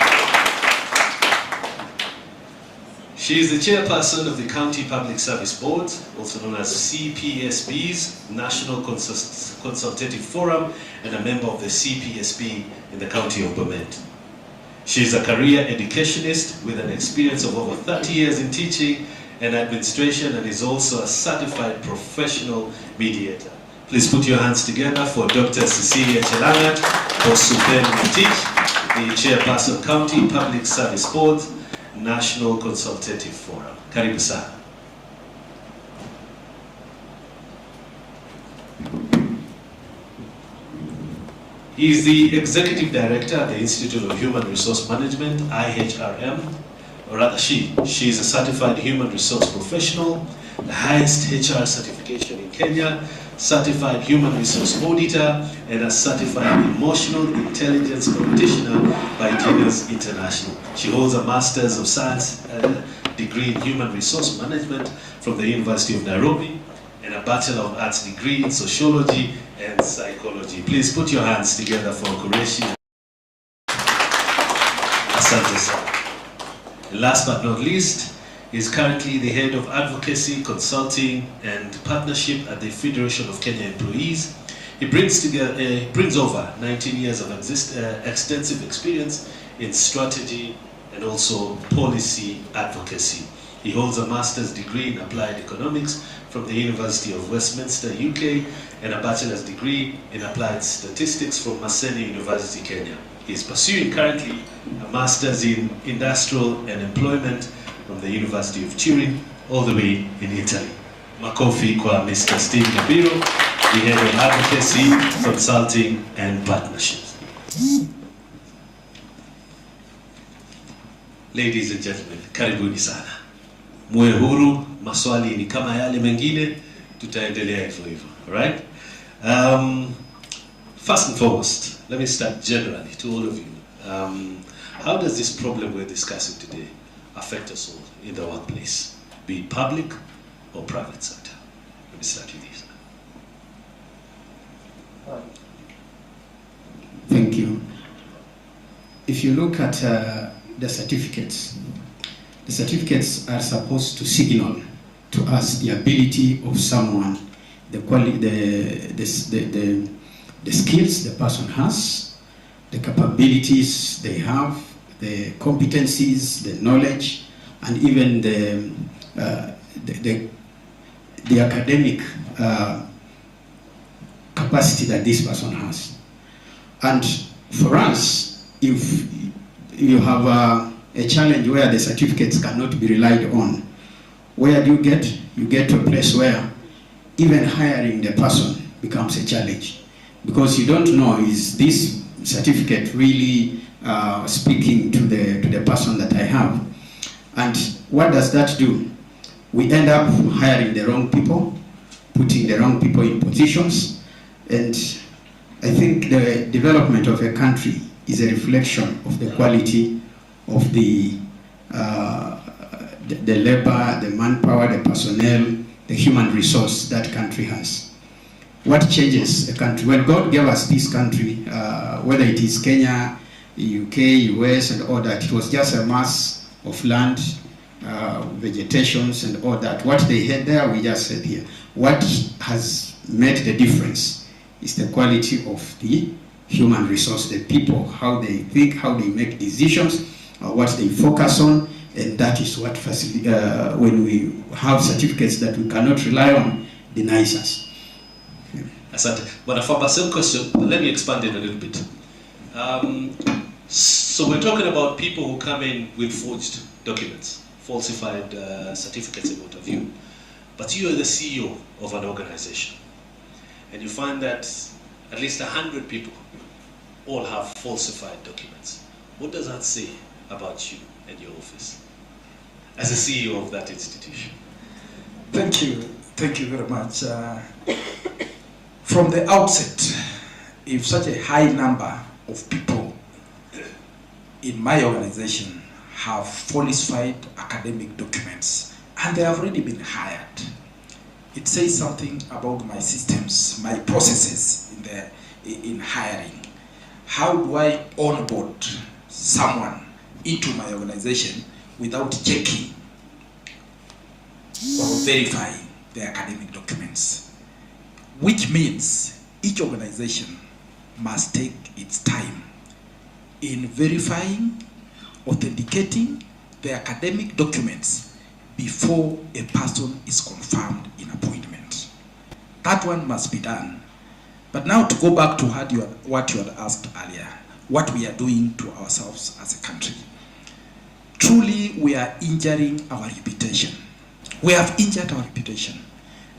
She is the chairperson of the County Public Service Board, also known as CPSB's National Consultative Forum, and a member of the CPSB in the County of Bomet. She is a career educationist with an experience of over 30 years in teaching and administration, and is also a certified professional mediator. Please put your hands together for Dr. Cecilia Chelangat Osupen Mutich, the chairperson, County Public Service Board, National Consultative Forum. Karibu sana. He is the Executive Director at the Institute of Human Resource Management, IHRM, or rather she is a certified human resource professional, the highest HR certification in Kenya, certified human resource auditor, and a certified emotional intelligence practitioner by Genius International. She holds a Master's of Science degree in human resource management from the University of Nairobi, and a Bachelor of Arts degree in sociology and psychology. Please put your hands together for Kureshi. Asante sana. Last but not least, is currently the head of advocacy, consulting, and partnership at the Federation of Kenya Employees. He brings over 19 years of extensive experience in strategy and also policy advocacy. He holds a master's degree in applied economics from the University of Westminster, UK, and a bachelor's degree in applied statistics from Maseno University, Kenya. He is pursuing currently a master's in industrial and employment from the University of Turin, all the way in Italy. Makofi kwa Mr. Steve Nabiro. the head of advocacy, consulting, and partnerships. Ladies and gentlemen, karibuni sana. Muwe huru, maswali ni kama yale mengine, tutaendelea hivyo hivyo, right? First and foremost, let me start generally to all of you. How does this problem we're discussing today affect us all in the workplace, be it public or private sector? Let me start with this. Thank you. If you look at the certificates are supposed to signal to us the ability of someone, the skills the person has, the capabilities they have, the competencies, the knowledge, and even the academic capacity that this person has. And for us, if you have a challenge where the certificates cannot be relied on, where do you get? You get to a place where even hiring the person becomes a challenge, because you don't know, is this certificate really speaking to the person that I have? And what does that do? We end up hiring the wrong people, putting the wrong people in positions, and I think the development of a country is a reflection of the quality of the labor, the manpower, the personnel, the human resource that country has. What changes a country? Well, God gave us this country, whether it is Kenya, UK, US, and all that. It was just a mass of land, vegetations, and all that. What they had there, we just said here. What has made the difference is the quality of the human resource, the people, how they think, how they make decisions, what they focus on, and that is what when we have certificates that we cannot rely on, denies us. Asante. But for the same question, let me expand it a little bit. So we're talking about people who come in with forged documents, falsified certificates and what have you. But you are the CEO of an organization, and you find that at least 100 people all have falsified documents. What does that say about you and your office as a CEO of that institution? Thank you very much. From the outset, if such a high number of people in my organization have falsified academic documents and they have already been hired, it says something about my systems, my processes in hiring. How do I onboard someone into my organization without checking or verifying their academic documents? Which means each organization must take its time in verifying, authenticating the academic documents before a person is confirmed in appointment. That one must be done. But now to go back to what you had asked earlier, what we are doing to ourselves as a country. Truly, we are injuring our reputation. We have injured our reputation.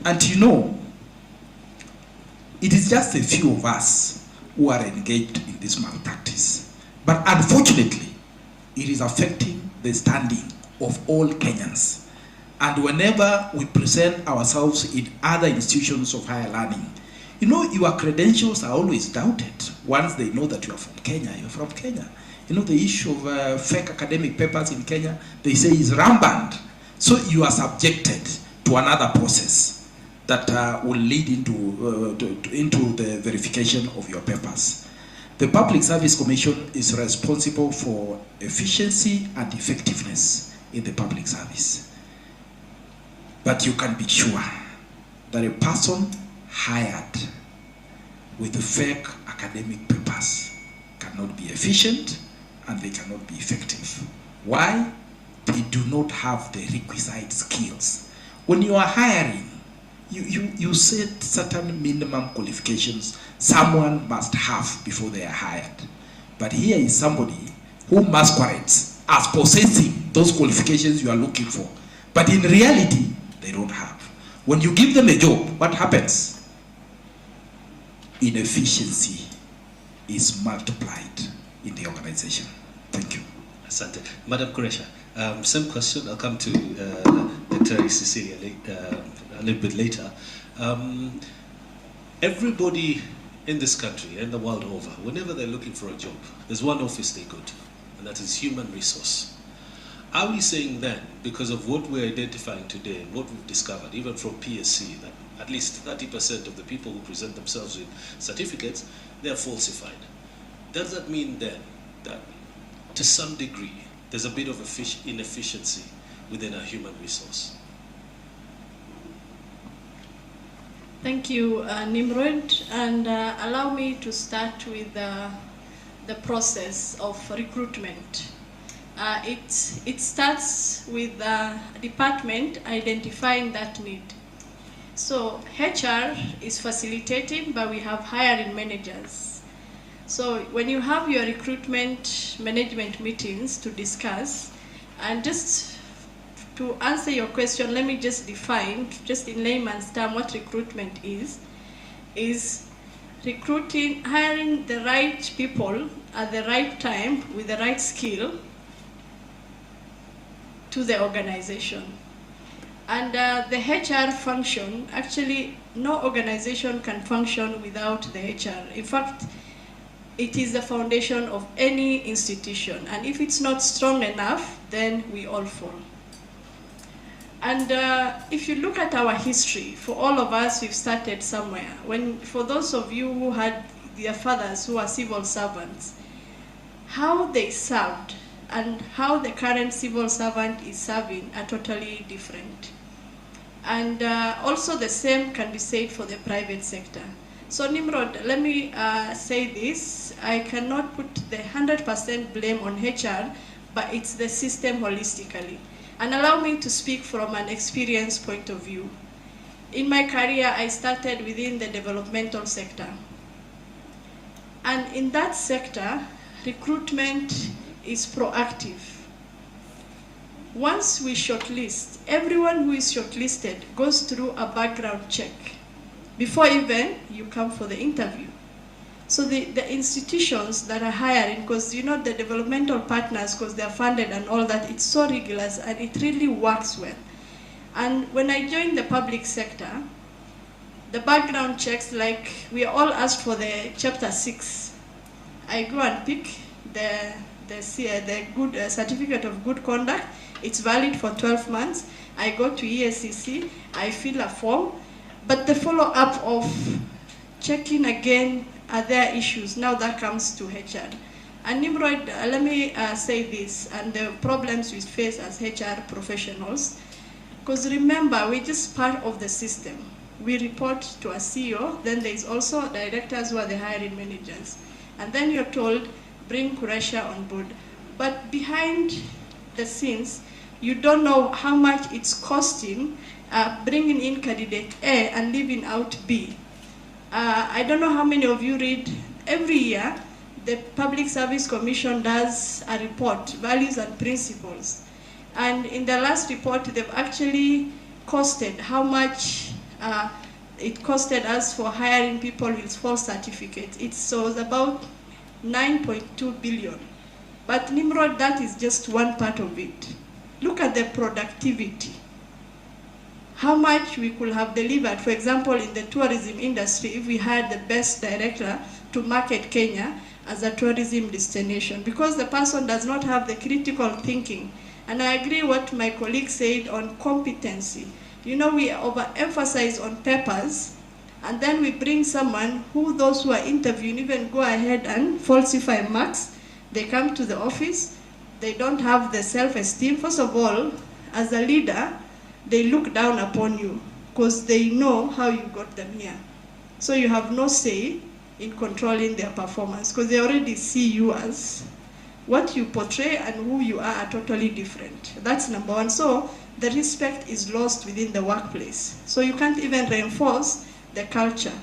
And you know, it is just a few of us who are engaged in this malpractice. But unfortunately, it is affecting the standing of all Kenyans. And whenever we present ourselves in other institutions of higher learning, you know, your credentials are always doubted. Once they know that you are from Kenya, you're from Kenya. You know, the issue of fake academic papers in Kenya, they say is rampant. So you are subjected to another process that will lead into the verification of your papers. The Public Service Commission is responsible for efficiency and effectiveness in the public service. But you can be sure that a person hired with fake academic papers cannot be efficient and they cannot be effective. Why? They do not have the requisite skills. When you are hiring, you set certain minimum qualifications someone must have before they are hired. But here is somebody who masquerades as possessing those qualifications you are looking for. But in reality, they don't have. When you give them a job, what happens? inefficiency is multiplied in the organization. Thank you. Asante. Madam Kuresha, same question. I'll come to Dr. Cecilia a little bit later. Everybody in this country and the world over, whenever they're looking for a job, there's one office they go to, and that is human resource. Are we saying then, because of what we're identifying today and what we've discovered, even from PSC, that at least 30% of the people who present themselves with certificates, they're falsified? Does that mean then that to some degree there's a bit of inefficiency within a human resource? Thank you, Nimrod, and allow me to start with the process of recruitment. It starts with the department identifying that need. So HR is facilitating, but we have hiring managers. So when you have your recruitment management meetings to discuss, and just to answer your question, let me just define, just in layman's term, what recruitment is recruiting, hiring the right people at the right time with the right skill to the organization. And the HR function, actually, no organization can function without the HR. In fact, it is the foundation of any institution. And if it's not strong enough, then we all fall. And if you look at our history, for all of us, we've started somewhere. For those of you who had their fathers who are civil servants, how they served and how the current civil servant is serving are totally different. And also the same can be said for the private sector. So Nimrod, let me say this. I cannot put the 100% blame on HR, but it's the system holistically. And allow me to speak from an experience point of view. In my career, I started within the developmental sector. And in that sector, recruitment is proactive. Once we shortlist, everyone who is shortlisted goes through a background check before even you come for the interview. So the institutions that are hiring, because you know the developmental partners, because they're funded and all that, it's so rigorous and it really works well. And when I joined the public sector, the background checks, like we are all asked for the chapter 6. I go and pick the good certificate of good conduct. It's valid for 12 months. I go to ESCC, I fill a form, but the follow-up of checking again, are there issues? Now that comes to HR. And Nimrod, let me say this, and the problems we face as HR professionals, because remember, we're just part of the system. We report to a CEO, then there's also directors who are the hiring managers. And then you're told, bring Kuresha on board. But behind the scenes, you don't know how much it's costing bringing in candidate A and leaving out B. I don't know how many of you read, every year, the Public Service Commission does a report, values and principles. And in the last report, they've actually costed how much it costed us for hiring people with false certificates. It's about 9.2 billion. But Nimrod, that is just one part of it. Look at the productivity. How much we could have delivered, for example, in the tourism industry, if we had the best director to market Kenya as a tourism destination, because the person does not have the critical thinking. And I agree what my colleague said on competency. You know, we overemphasize on papers, and then we bring someone who those who are interviewing even go ahead and falsify marks. They come to the office, they don't have the self-esteem. First of all, as a leader, they look down upon you because they know how you got them here. So you have no say in controlling their performance because they already see you as what you portray and who you are totally different. That's number one. So the respect is lost within the workplace. So you can't even reinforce the culture.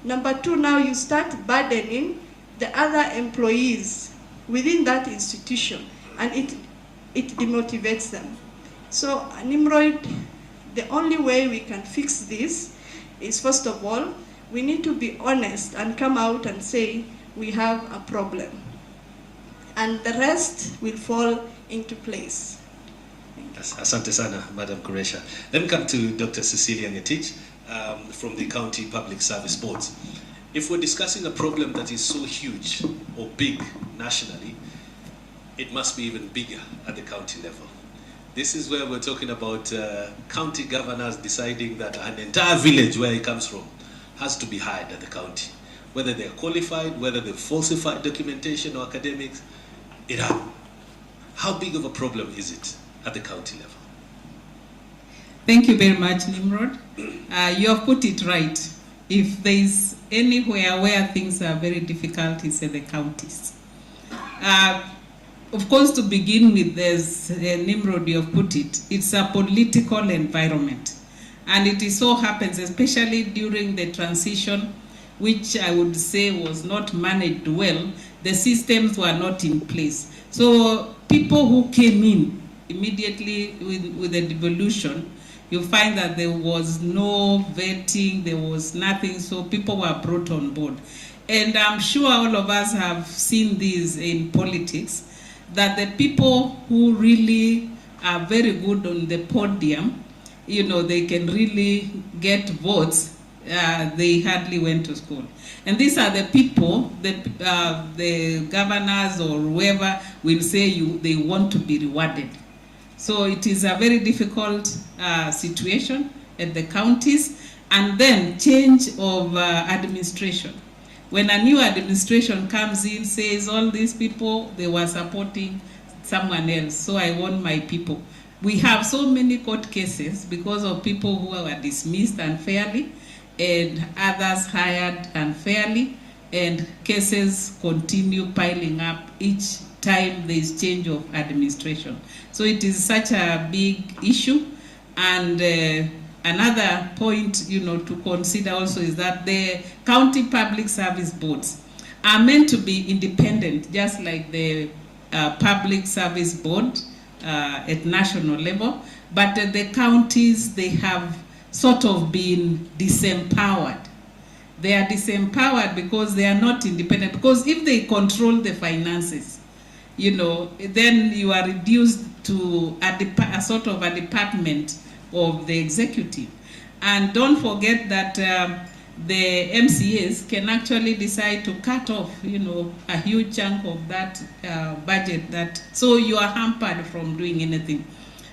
Number two, now you start burdening the other employees within that institution, and it demotivates them. So Nimrod, the only way we can fix this is, first of all, we need to be honest and come out and say we have a problem. And the rest will fall into place. Asante sana, Madam Kuresha. Let me come to Dr. Cecilia Ngetich from the County Public Service Boards. If we're discussing a problem that is so huge or big nationally, it must be even bigger at the county level. This is where we're talking about county governors deciding that an entire village where he comes from has to be hired at the county. Whether they're qualified, whether they've falsified documentation or academics, it happens. How big of a problem is it at the county level? Thank you very much, Nimrod. You have put it right. If there is anywhere where things are very difficult, it's at the counties. Of course, to begin with, there's Nimrod, you have put it, it's a political environment. And it so happens, especially during the transition, which I would say was not managed well, the systems were not in place. So people who came in immediately with the devolution, you find that there was no vetting, there was nothing, so people were brought on board. And I'm sure all of us have seen this in politics, that the people who really are very good on the podium, you know, they can really get votes, they hardly went to school. And these are the people, the governors or whoever will say they want to be rewarded. So it is a very difficult situation at the counties. And then change of administration. When a new administration comes in, says all these people, they were supporting someone else, so I want my people. We have so many court cases because of people who were dismissed unfairly and others hired unfairly, and cases continue piling up each time there is change of administration. So it is such a big issue. And another point, you know, to consider also is that the county public service boards are meant to be independent, just like the public service board at national level. But the counties, they have sort of been disempowered. They are disempowered because they are not independent. Because if they control the finances, you know, then you are reduced to a sort of a department of the executive. And don't forget that the MCAs can actually decide to cut off, you know, a huge chunk of that budget, so you are hampered from doing anything.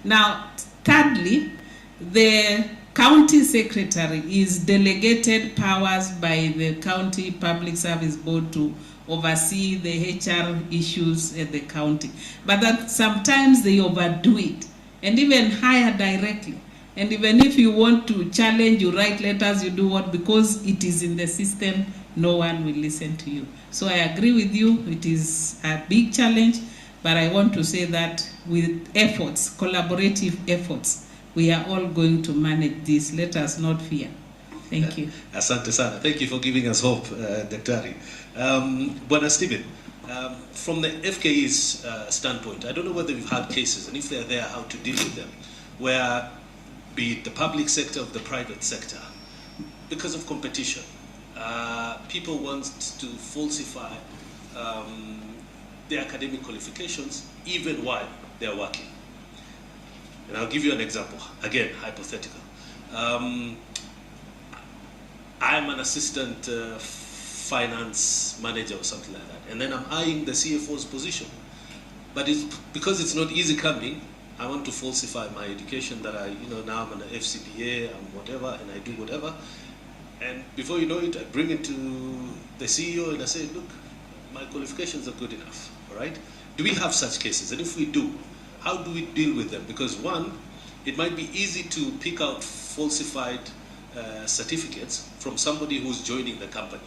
Now, thirdly, the county secretary is delegated powers by the county public service board to oversee the HR issues at the county. But that sometimes they overdo it and even hire directly. And even if you want to challenge, you write letters, you do what, because it is in the system, no one will listen to you. So I agree with you, it is a big challenge, but I want to say that with efforts, collaborative efforts, we are all going to manage this. Let us not fear. Thank you. Asante sana. Thank you for giving us hope, Daktari. Bwana Stephen, from the FKE's standpoint, I don't know whether you've had cases, and if they're there, how to deal with them, where be it the public sector or the private sector, because of competition, people want to falsify their academic qualifications even while they're working. And I'll give you an example, again, hypothetical. I'm an assistant finance manager or something like that, and then I'm eyeing the CFO's position. But because it's not easy coming, I want to falsify my education that now I'm an FCPA, I'm whatever, and I do whatever. And before you know it, I bring it to the CEO and I say, look, my qualifications are good enough, all right? Do we have such cases? And if we do, how do we deal with them? Because one, it might be easy to pick out falsified certificates from somebody who's joining the company.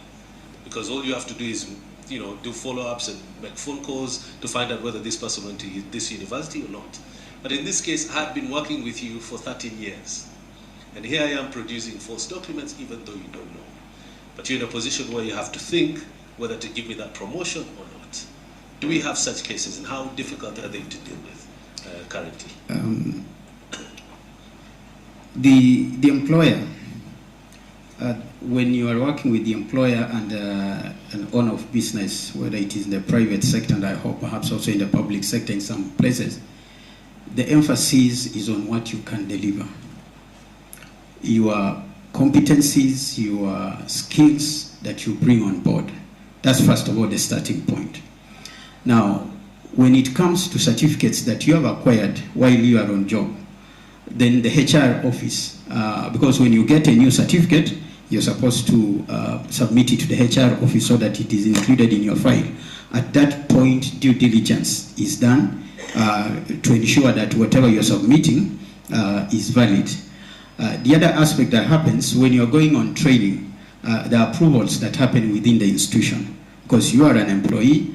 Because all you have to do is, do follow-ups and make phone calls to find out whether this person went to this university or not. But in this case, I've been working with you for 13 years. And here I am producing false documents even though you don't know. But you're in a position where you have to think whether to give me that promotion or not. Do we have such cases, and how difficult are they to deal with currently? The employer when you are working with the employer and an owner of business, whether it is in the private sector and I hope perhaps also in the public sector in some places, the emphasis is on what you can deliver. Your competencies, your skills that you bring on board. That's first of all the starting point. Now, when it comes to certificates that you have acquired while you are on job, then the HR office, because when you get a new certificate, you're supposed to submit it to the HR office so that it is included in your file. At that point, due diligence is done to ensure that whatever you're submitting is valid. The other aspect that happens when you're going on training, there are approvals that happen within the institution. Because you are an employee,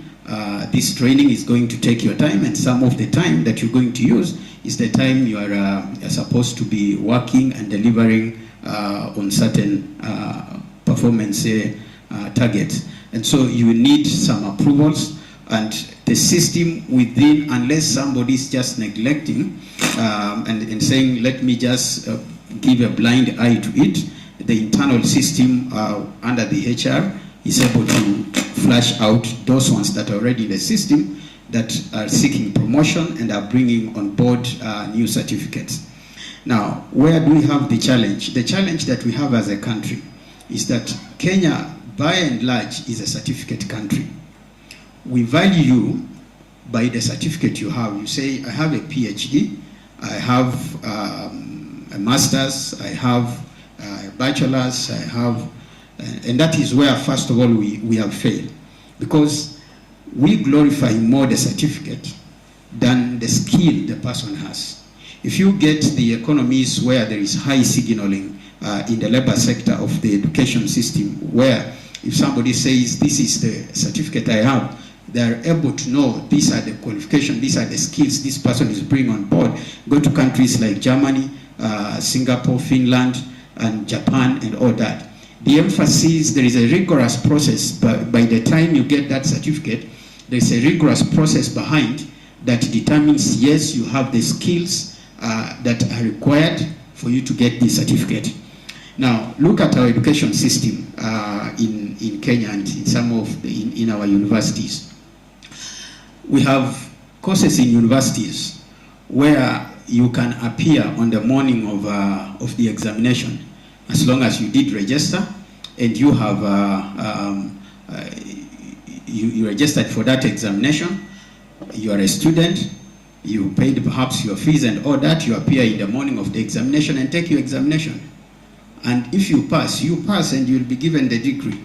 this training is going to take your time, and some of the time that you're going to use is the time you are supposed to be working and delivering on certain performance targets. And so you need some approvals, and the system within, unless somebody is just neglecting and saying, let me just give a blind eye to it, the internal system under the HR is able to flush out those ones that are already in the system that are seeking promotion and are bringing on board new certificates. Now, where do we have the challenge? The challenge that we have as a country is that Kenya, by and large, is a certificate country. We value you by the certificate you have. You say, I have a PhD, I have a master's, I have a bachelor's, I have, and that is where, first of all, we have failed. Because we glorify more the certificate than the skill the person has. If you get the economies where there is high signaling in the labor sector of the education system, where if somebody says, this is the certificate I have, they are able to know these are the qualifications, these are the skills this person is bringing on board. Go to countries like Germany, Singapore, Finland, and Japan, and all that. The emphasis, there is a rigorous process, but by the time you get that certificate, there's a rigorous process behind that determines, yes, you have the skills that are required for you to get this certificate. Now, look at our education system in Kenya and in some of in our universities. We have courses in universities where you can appear on the morning of the examination, as long as you did register and you have you registered for that examination, you are a student, you paid perhaps your fees and all that, you appear in the morning of the examination and take your examination. And if you pass and you'll be given the degree.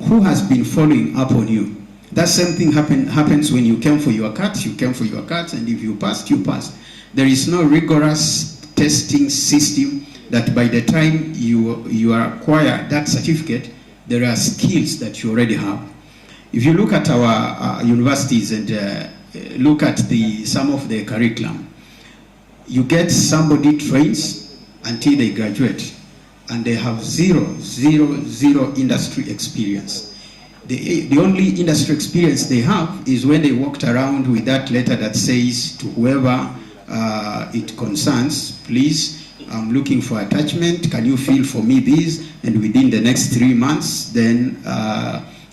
Who has been following up on you? That same thing happens when you came for your cards, and if you passed, you passed. There is no rigorous testing system that by the time you acquire that certificate, there are skills that you already have. If you look at our universities and look at some of the curriculum, you get somebody trains until they graduate, and they have zero industry experience. The only industry experience they have is when they walked around with that letter that says to whoever it concerns, please, I'm looking for attachment, can you fill for me this? And within the next 3 months, then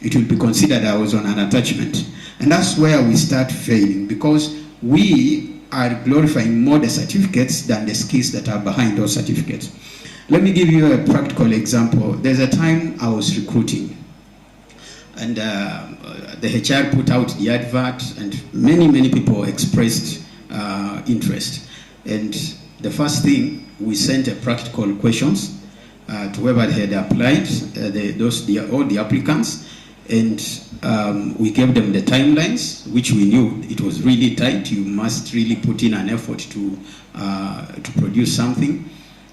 it will be considered I was on an attachment. And that's where we start failing, because we are glorifying more the certificates than the skills that are behind those certificates. Let me give you a practical example. There's a time I was recruiting, and the HR put out the advert, and many people expressed interest. And the first thing, we sent a practical questions to whoever had applied, all the applicants, and we gave them the timelines, which we knew it was really tight. You must really put in an effort to produce something.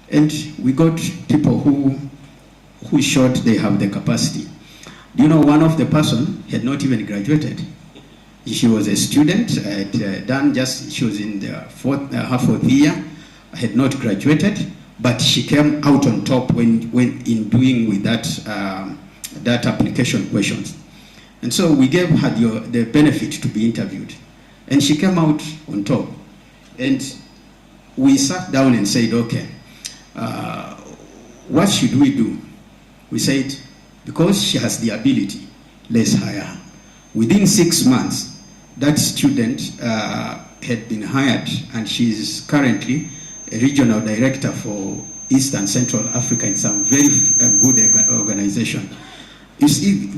And we got people who showed they have the capacity. You know, one of the person had not even graduated. She was a student, she was in the fourth year, had not graduated, but she came out on top when in doing with that application questions. And so we gave her the benefit to be interviewed, and she came out on top. And we sat down and said, okay, what should we do? We said, because she has the ability, let's hire her. Within 6 months, that student had been hired, and she is currently a regional director for East and Central Africa in some very good organization. You see,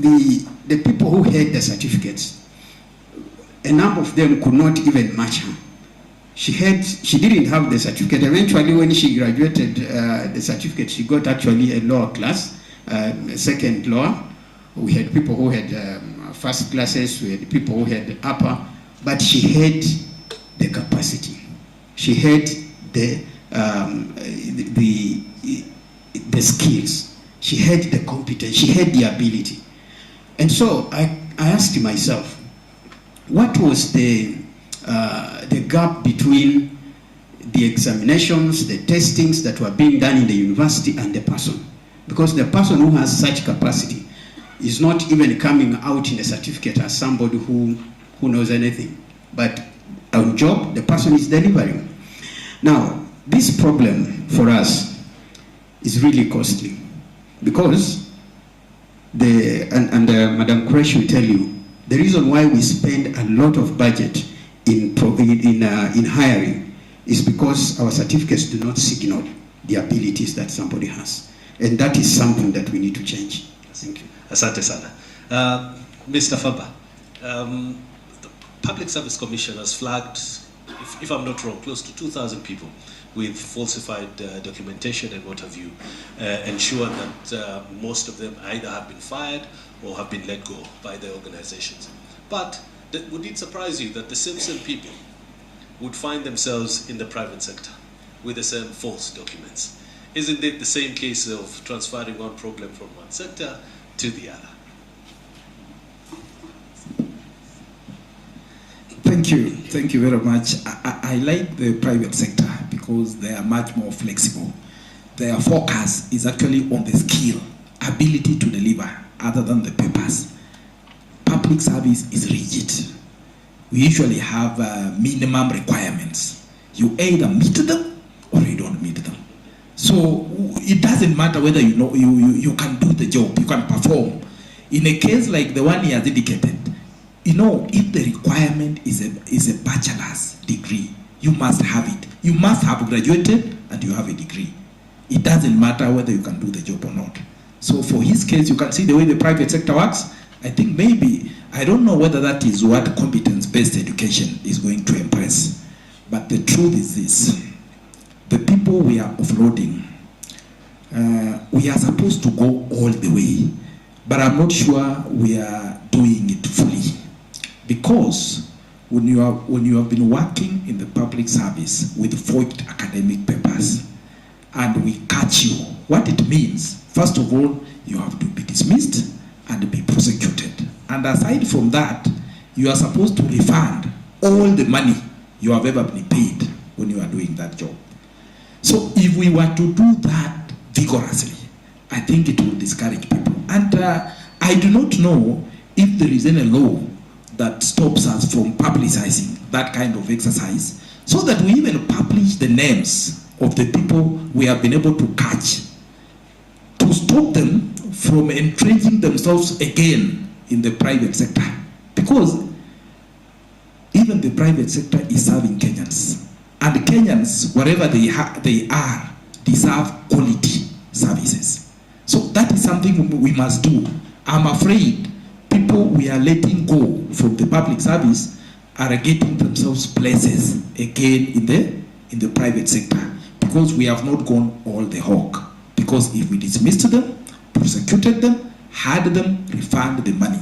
the people who had the certificates, a number of them could not even match her. She didn't have the certificate. Eventually, when she graduated the certificate, she got actually a lower class, second lower. We had people who had first classes, we had people who had upper, but she had the capacity. She had the skills. She had the competence. She had the ability. And so I asked myself, what was the gap between the examinations, the testings that were being done in the university and the person? Because the person who has such capacity is not even coming out in the certificate as somebody who knows anything. But on job, the person is delivering. Now, this problem for us is really costly, because Madam Qureshi will tell you, the reason why we spend a lot of budget in hiring is because our certificates do not signal the abilities that somebody has. And that is something that we need to change. Thank you. Asante sana. Mr. Faba, the Public Service Commission has flagged, if I'm not wrong, close to 2,000 people with falsified documentation and what have you, ensured that most of them either have been fired or have been let go by their organizations. But would it surprise you that the same people would find themselves in the private sector with the same false documents? Isn't it the same case of transferring one problem from one sector to the other? Thank you very much. I like the private sector because they are much more flexible. Their focus is actually on the skill, ability to deliver, other than the papers. Public service is rigid. We usually have minimum requirements. You either meet them or you don't meet them. So it doesn't matter whether you can do the job, you can perform. In a case like the one he has indicated, if the requirement is a bachelor's degree, you must have it. You must have graduated and you have a degree. It doesn't matter whether you can do the job or not. So for his case, you can see the way the private sector works. I think maybe, I don't know whether that is what competence-based education is going to impress. But the truth is this. The people we are offloading, we are supposed to go all the way. But I'm not sure we are doing it fully. Because when you have been working in the public service with forged academic papers, and we catch you, what it means, first of all, you have to be dismissed and be prosecuted. And aside from that, you are supposed to refund all the money you have ever been paid when you are doing that job. So if we were to do that vigorously, I think it will discourage people. And I do not know if there is any law that stops us from publicizing that kind of exercise, so that we even publish the names of the people we have been able to catch, to stop them from entrenching themselves again in the private sector. Because even the private sector is serving Kenyans. And Kenyans, wherever they are, deserve quality services. So that is something we must do. I'm afraid people we are letting go from the public service are getting themselves places again in the private sector, because we have not gone all the hog. Because if we dismissed them, prosecuted them, had them refund the money,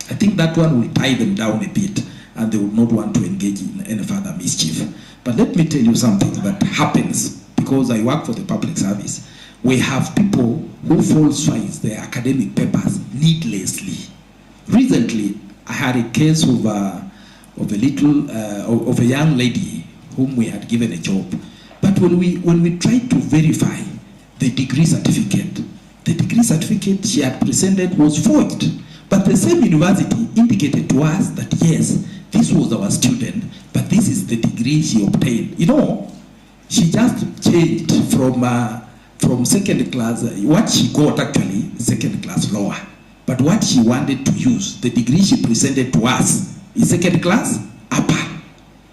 I think that one will tie them down a bit, and they would not want to engage in any further mischief. But let me tell you something that happens, because I work for the public service. We have people who falsify their academic papers needlessly. Recently, I had a case of a young lady whom we had given a job. But when we tried to verify the degree certificate she had presented was forged. But the same university indicated to us that yes, this was our student, but this is the degree she obtained. She just changed from from second class, what she got actually, second class lower. But what she wanted to use, the degree she presented to us, is second class upper.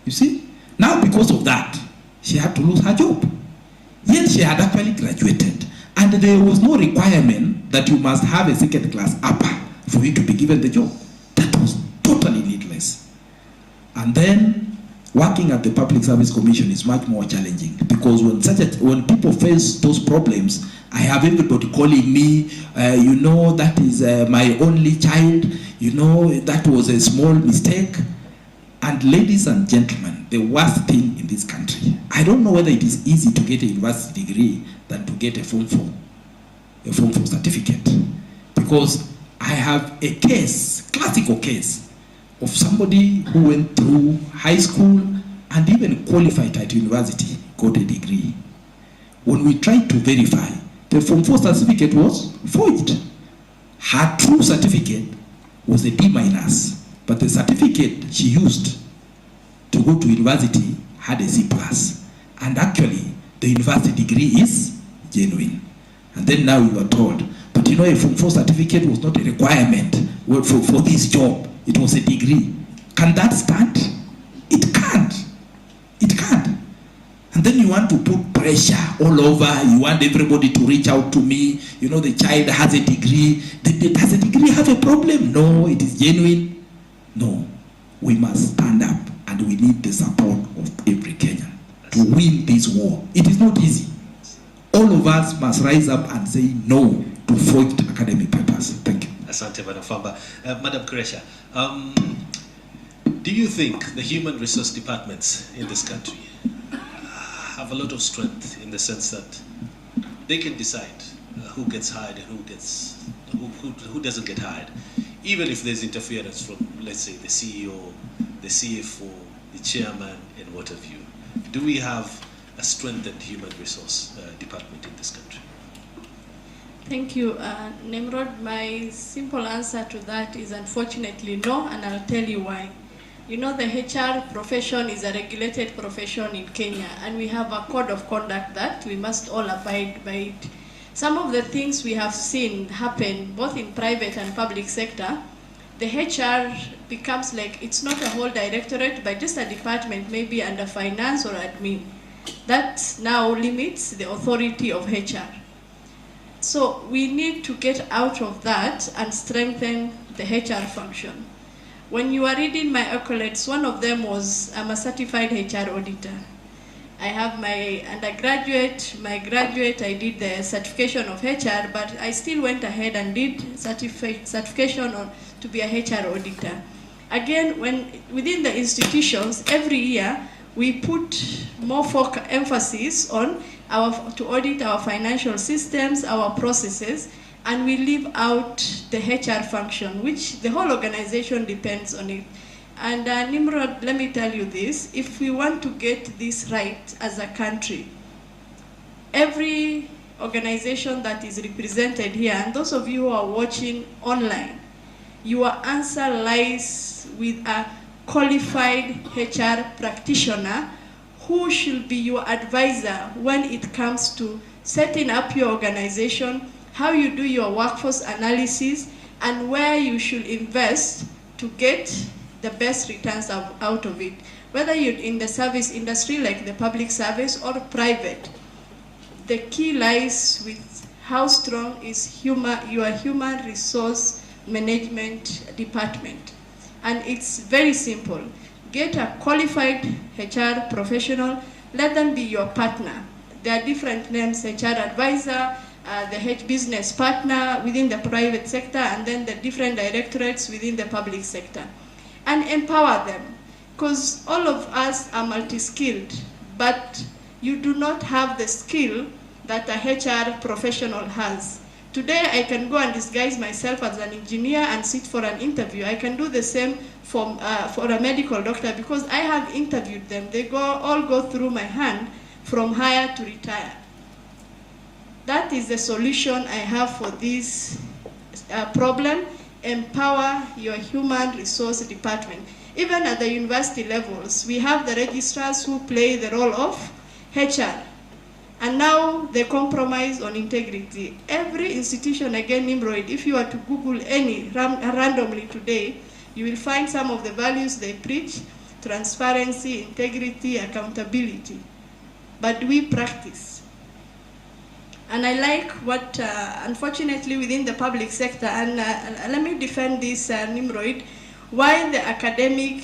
You see? Now because of that, she had to lose her job. Yet she had actually graduated. And there was no requirement that you must have a second class upper for you to be given the job. That was totally needless. And then working at the Public Service Commission is much more challenging, because when people face those problems, I have everybody calling me, you know, that is my only child, you know, that was a small mistake. And ladies and gentlemen, the worst thing in this country, I don't know whether it is easy to get a university degree than to get a Form 4 certificate. Because I have a case, classical case, of somebody who went through high school and even qualified at university, got a degree. When we tried to verify, the Form 4 certificate was forged. Her true certificate was a D-, but the certificate she used to go to university had a C+. And actually, the university degree is genuine. And then now we were told, but you know, a Form 4 certificate was not a requirement for this job. It was a degree. Can that stand? It can't. It can't. And then you want to put pressure all over. You want everybody to reach out to me. You know, the child has a degree. Does a degree have a problem? No, it is genuine. No. We must stand up, and we need the support of every Kenyan to win this war. It is not easy. All of us must rise up and say no to forged academic papers. Thank you. Asante, Madam Famba. Madam Kuresha, do you think the human resource departments in this country have a lot of strength in the sense that they can decide who gets hired and who doesn't get hired, even if there's interference from, let's say, the CEO, the CFO, the chairman, and what have you? Do we have a strengthened human resource department in this country? Thank you, Nimrod. My simple answer to that is unfortunately no, and I'll tell you why. You know, the HR profession is a regulated profession in Kenya, and we have a code of conduct that we must all abide by it. Some of the things we have seen happen both in private and public sector, the HR becomes like, it's not a whole directorate, but just a department, maybe under finance or admin. That now limits the authority of HR. So we need to get out of that and strengthen the HR function. When you are reading my accolades, one of them was I'm a certified HR auditor. I have my undergraduate, my graduate, I did the certification of HR, but I still went ahead and did certification to be a HR auditor. Again, within the institutions, every year, we put more emphasis on to audit our financial systems, our processes, and we leave out the HR function, which the whole organization depends on it. And Nimrod, let me tell you this, if we want to get this right as a country, every organization that is represented here, and those of you who are watching online, your answer lies with a qualified HR practitioner who should be your advisor when it comes to setting up your organization, how you do your workforce analysis, and where you should invest to get the best returns out of it. Whether you're in the service industry like the public service or private, the key lies with how strong is your human resource management department. And it's very simple. Get a qualified HR professional, let them be your partner. There are different names, HR advisor, the business partner within the private sector, and then the different directorates within the public sector. And empower them, because all of us are multi-skilled, but you do not have the skill that a HR professional has. Today I can go and disguise myself as an engineer and sit for an interview. I can do the same for a medical doctor because I have interviewed them. They all go through my hand from hire to retire. That is the solution I have for this problem. Empower your human resource department. Even at the university levels, we have the registrars who play the role of HR. And now they compromise on integrity. Every institution, again, Nimrod, if you were to Google any randomly today, you will find some of the values they preach: transparency, integrity, accountability. But we practice. And I like what, unfortunately, within the public sector, and let me defend this, Nimrod, why the academic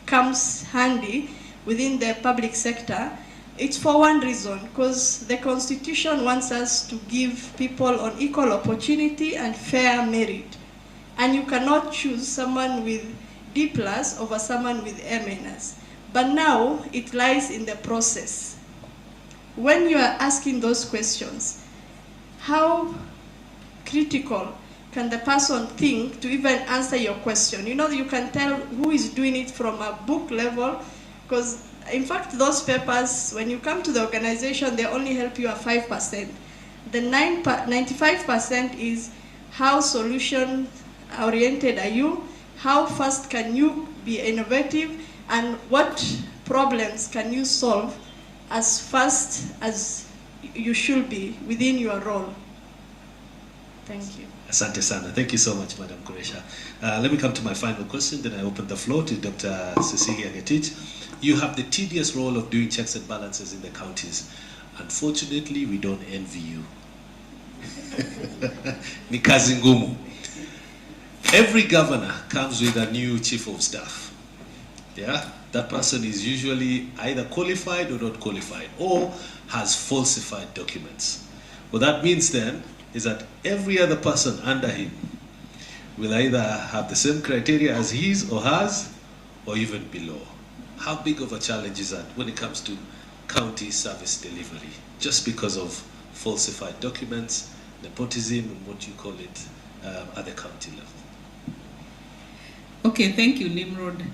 comes handy within the public sector. It's for one reason, because the Constitution wants us to give people on equal opportunity and fair merit. And you cannot choose someone with D+ over someone with A-. But now it lies in the process. When you are asking those questions, how critical can the person think to even answer your question? You know, you can tell who is doing it from a book level, because in fact, those papers, when you come to the organization, they only help you at 5%. The 95% is how solution-oriented are you, how fast can you be innovative, and what problems can you solve as fast as you should be within your role. Thank you. Asante sana. Thank you so much, Madam Kuresha. Let me come to my final question, then I open the floor to Dr. Cecilia Ngetich. You have the tedious role of doing checks and balances in the counties. Unfortunately, we don't envy you. Ni kazi ngumu. Every governor comes with a new chief of staff. Yeah, that person is usually either qualified or not qualified, or has falsified documents. What that means then is that every other person under him will either have the same criteria as his or hers, or even below. How big of a challenge is that when it comes to county service delivery, just because of falsified documents, nepotism, and what you call it at the county level? Okay, thank you, Nimrod.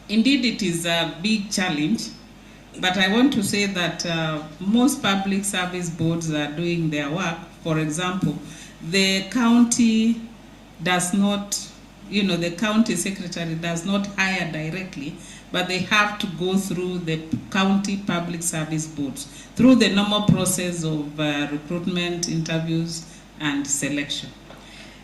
Indeed, it is a big challenge, but I want to say that most public service boards are doing their work. For example, the county does not, the county secretary does not hire directly, but they have to go through the county public service boards, through the normal process of recruitment, interviews, and selection.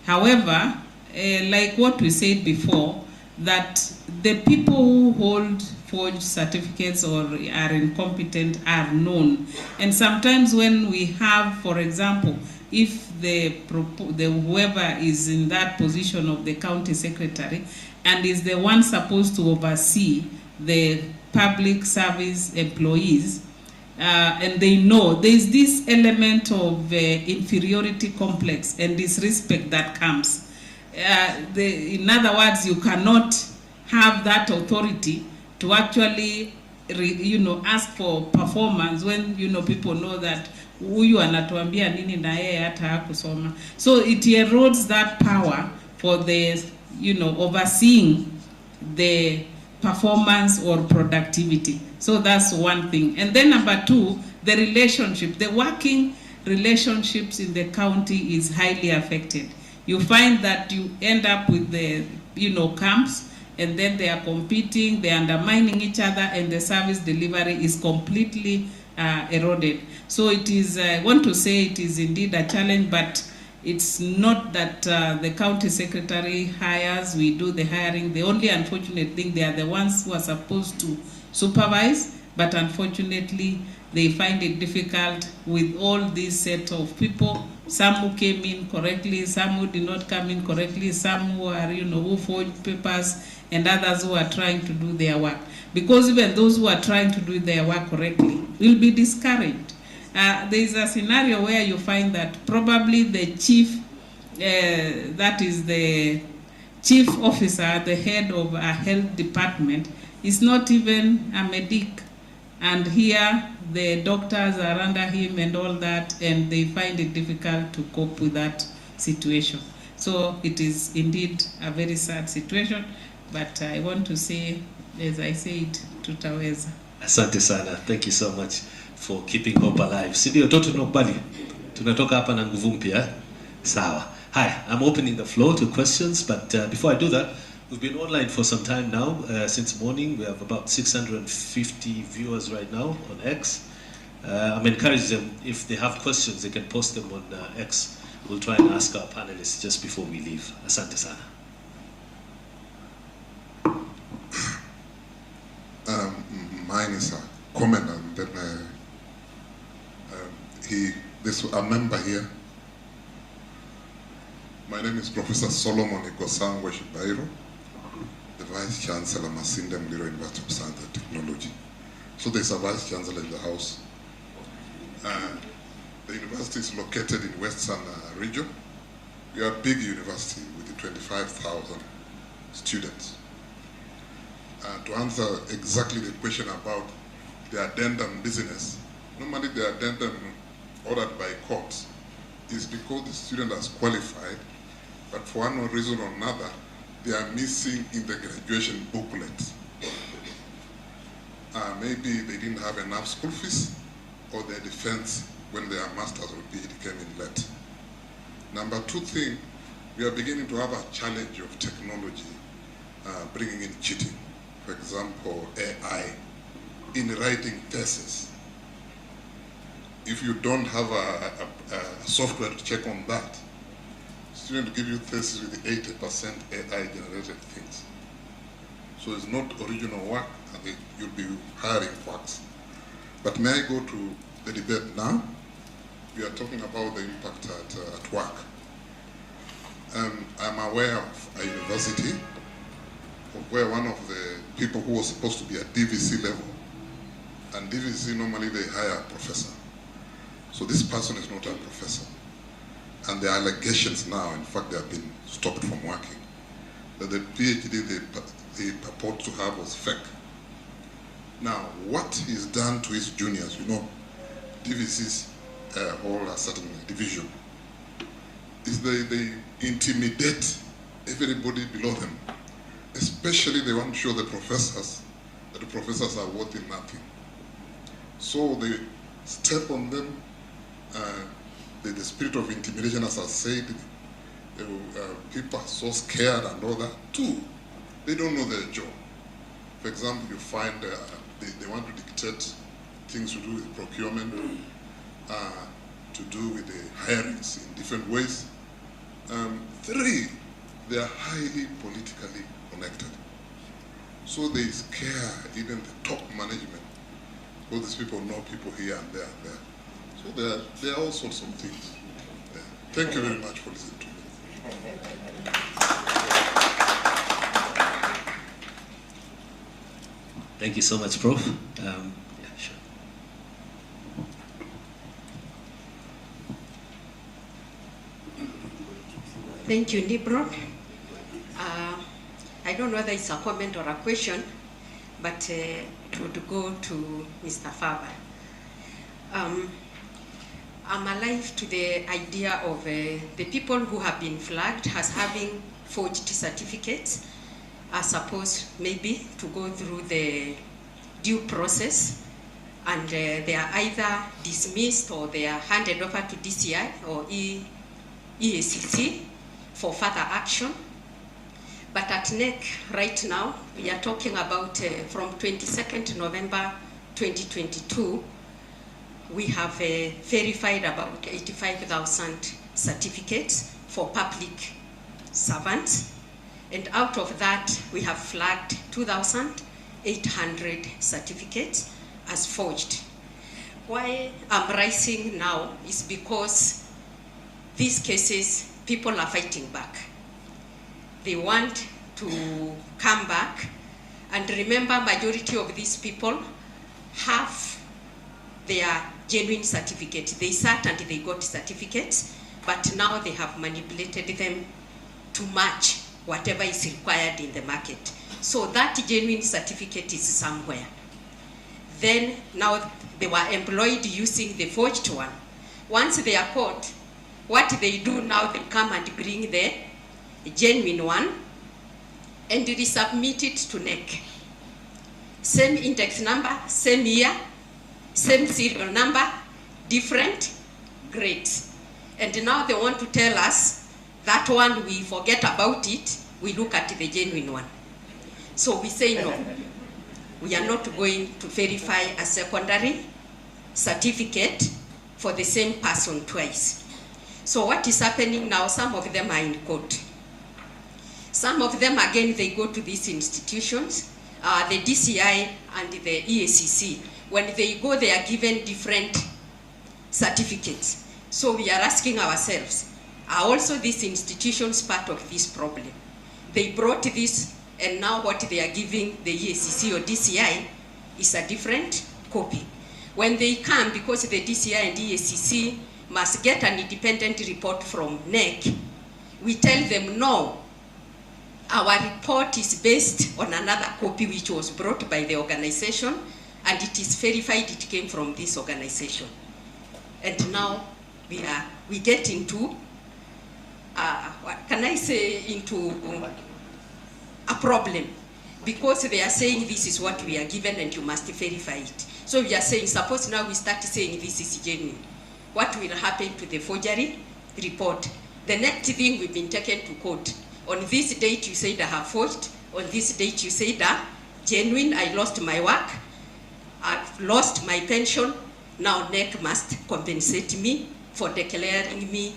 However, like what we said before, that the people who hold forged certificates or are incompetent are known. And sometimes when we have, for example, if the whoever is in that position of the county secretary and is the one supposed to oversee the public service employees, and they know there's this element of inferiority complex and disrespect that comes. In other words, you cannot have that authority to actually, ask for performance when, people know that huyu anatuambia nini na yeye hata hakusoma. So it erodes that power for the, overseeing the performance or productivity. So that's one thing. And then number two, the relationship, the working relationships in the county is highly affected. You find that you end up with the, camps, and then they are competing, they are undermining each other, and the service delivery is completely eroded. So it is, I want to say it is indeed a challenge, but it's not that the county secretary hires, we do the hiring. The only unfortunate thing, they are the ones who are supposed to supervise, but unfortunately, they find it difficult with all this set of people, some who came in correctly, some who did not come in correctly, some who are, who forged papers, and others who are trying to do their work. Because even those who are trying to do their work correctly will be discouraged. There is a scenario where you find that probably the chief, that is the chief officer, the head of a health department, is not even a medic. And here the doctors are under him and all that, and they find it difficult to cope with that situation. So it is indeed a very sad situation, but I want to say, as I said, tutaweza. Asante sana. Thank you so much for keeping hope alive. Sindio, toto tunakubali. Tunatoka hapa na nguvu mpya. Sawa. Hi, I'm opening the floor to questions, but before I do that, we've been online for some time now, since morning. We have about 650 viewers right now on X. I'm encouraging them, if they have questions, they can post them on X. We'll try and ask our panelists just before we leave. Asante sana. Mine is a comment, and then a member here. My name is Professor Solomon Igosangwe Shibairo, the Vice Chancellor, Masinde Muliro University of Science and Technology. So there's a Vice Chancellor in the house. The university is located in Western region. We are a big university with 25,000 students. To answer exactly the question about the addendum business, normally the addendum ordered by courts is because the student has qualified, but for one reason or another, they are missing in the graduation booklet. Maybe they didn't have enough school fees, or their defense when their master's or PhD came in late. Number two thing, we are beginning to have a challenge of technology bringing in cheating. For example, AI in writing thesis. If you don't have a software to check on that, students will give you thesis with 80% AI generated things. So it's not original work, and you'll be hiring quacks. But may I go to the debate now? We are talking about the impact at work. I'm aware of a university where one of the people who was supposed to be at DVC level, and DVC normally they hire a professor. So this person is not a professor. And the allegations now, in fact, they have been stopped from working, that the PhD they purport to have was fake. Now, what is done to his juniors, you know, DVCs hold a certain division, is they intimidate everybody below them. Especially they want to show the professors that the professors are worth nothing. So they step on them. The spirit of intimidation, as I said, people are so scared and all that. Two, they don't know their job. For example, you find they want to dictate things to do with procurement, to do with the hirings in different ways. Three, they are highly politically connected. So they scare even the top management, because these people know people here and there and there. So there are all sorts of things there. Thank you very much for listening to me. Thank you so much, Prof. Yeah, sure. Thank you, Nibro. I don't know whether it's a comment or a question, but it would go to Mr. Faber. I'm alive to the idea of the people who have been flagged as having forged certificates are supposed maybe to go through the due process, and they are either dismissed or they are handed over to DCI or EACC for further action. But at NEC right now, we are talking about from 22nd November 2022, we have verified about 85,000 certificates for public servants. And out of that, we have flagged 2,800 certificates as forged. Why I'm rising now is because these cases, people are fighting back. They want to come back. And remember, majority of these people have their genuine certificate. They sat and they got certificates, but now they have manipulated them to match whatever is required in the market. So that genuine certificate is somewhere. Then now they were employed using the forged one. Once they are caught, what they do now, they come and bring the genuine one and resubmit it to NEC. Same index number, same year, same serial number, different grades. And now they want to tell us that one, we forget about it, we look at the genuine one. So we say no, we are not going to verify a secondary certificate for the same person twice. So what is happening now, some of them are in court. Some of them, again, they go to these institutions, the DCI and the EACC. When they go, they are given different certificates. So we are asking ourselves, are also these institutions part of this problem? They brought this, and now what they are giving the EACC or DCI is a different copy. When they come, because the DCI and EACC must get an independent report from NEC, we tell them no, our report is based on another copy which was brought by the organization, and it is verified it came from this organization. And now we get into, what can I say, into a problem, because they are saying this is what we are given and you must verify it. So we are saying, suppose now we start saying this is genuine. What will happen to the forgery report? The next thing, we've been taken to court. On this date you said I have forged. On this date you said genuine, I lost my work. I've lost my pension. Now NEC must compensate me for declaring me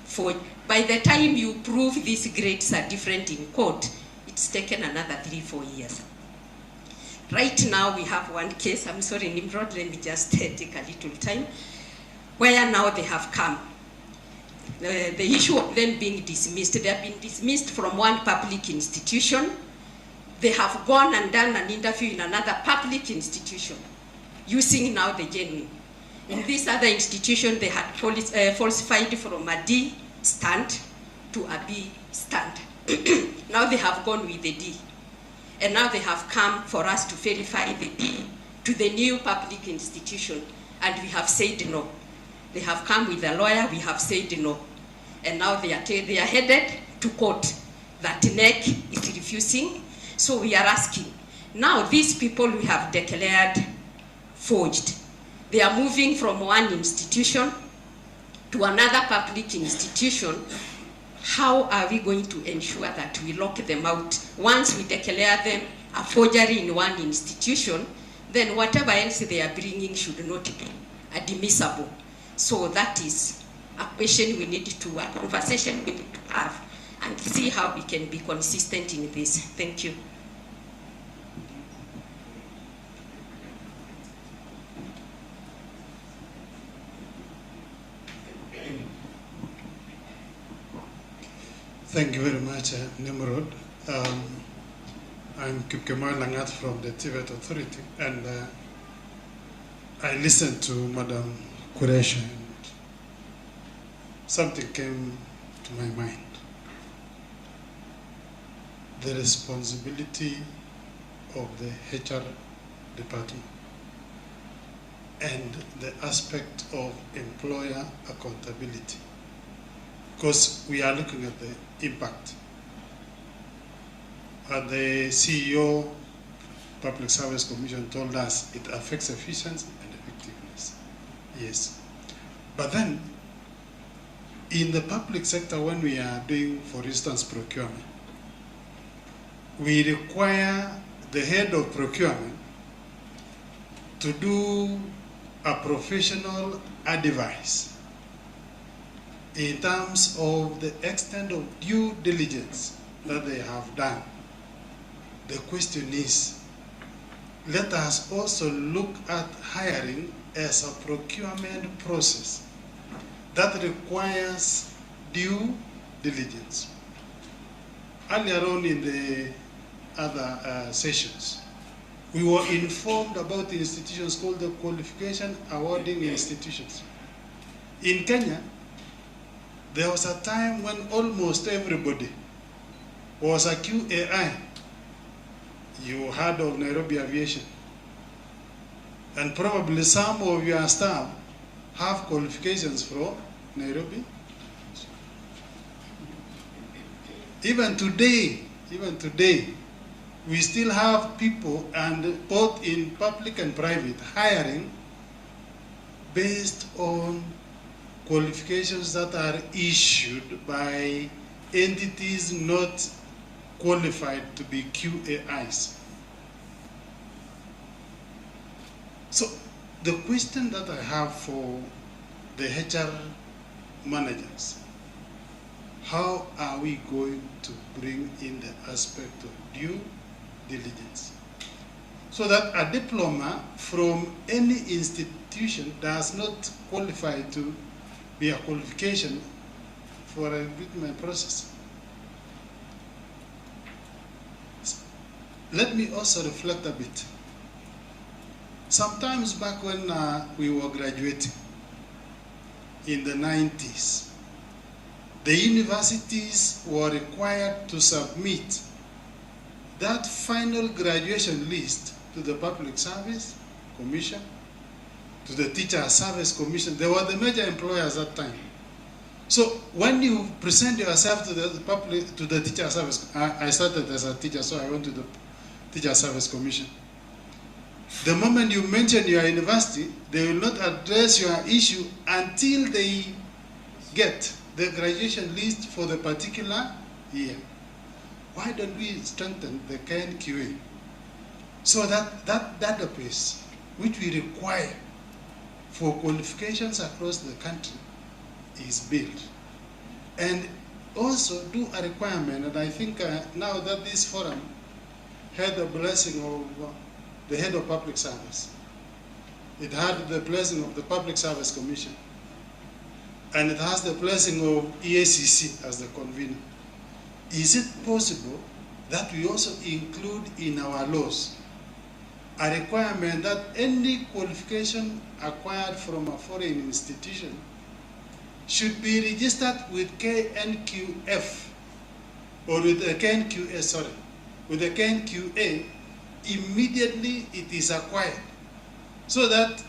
forged. By the time you prove these grades are different in court, it's taken another 3-4 years. Right now we have one case, I'm sorry Nimrod, let me just take a little time, where now they have come. The issue of them being dismissed, they have been dismissed from one public institution. They have gone and done an interview in another public institution, using now the genuine. In this other institution, they had falsified from a D stand to a B stand. Now they have gone with the D. And now they have come for us to verify the D to the new public institution. And we have said no. They have come with a lawyer, we have said no. And now they are headed to court that NEC is refusing. So we are asking, now these people we have declared forged, they are moving from one institution to another public institution. How are we going to ensure that we lock them out? Once we declare them a forgery in one institution, then whatever else they are bringing should not be admissible. So that is a question we need to, a conversation we need to have, and see how we can be consistent in this. Thank you. Thank you very much, Nimrod. I'm Kipkemoy Langat from the Tibet Authority, and I listened to Madam Quresh, and something came to my mind. The responsibility of the HR department and the aspect of employer accountability, because we are looking at the impact. The CEO, Public Service Commission, told us it affects efficiency and effectiveness. Yes. But then, in the public sector, when we are doing, for instance, procurement, we require the head of procurement to do a professional advice in terms of the extent of due diligence that they have done. The question is, let us also look at hiring as a procurement process that requires due diligence. Earlier on in the other sessions, we were informed about the institutions called the Qualification Awarding Institutions. In Kenya, there was a time when almost everybody was a QAI. You heard of Nairobi Aviation. And probably some of your staff have qualifications from Nairobi. Even today, we still have people, and both in public and private, hiring based on qualifications that are issued by entities not qualified to be QAIs. So the question that I have for the HR managers, how are we going to bring in the aspect of due diligence so that a diploma from any institution does not qualify to be a qualification for a recruitment process? Let me also reflect a bit. Sometimes back when we were graduating in the 90s, the universities were required to submit that final graduation list to the Public Service Commission, to the Teacher Service Commission. They were the major employers at that time. So when you present yourself to the Teacher Service, I started as a teacher, so I went to the Teacher Service Commission. The moment you mention your university, they will not address your issue until they get the graduation list for the particular year. Why don't we strengthen the KNQA so that database which we require for qualifications across the country is built? And also do a requirement, and I think now that this forum had the blessing of the head of public service, it had the blessing of the Public Service Commission, and it has the blessing of EACC as the convener. Is it possible that we also include in our laws a requirement that any qualification acquired from a foreign institution should be registered with KNQF, or with the KNQA, sorry, with the KNQA immediately it is acquired, so that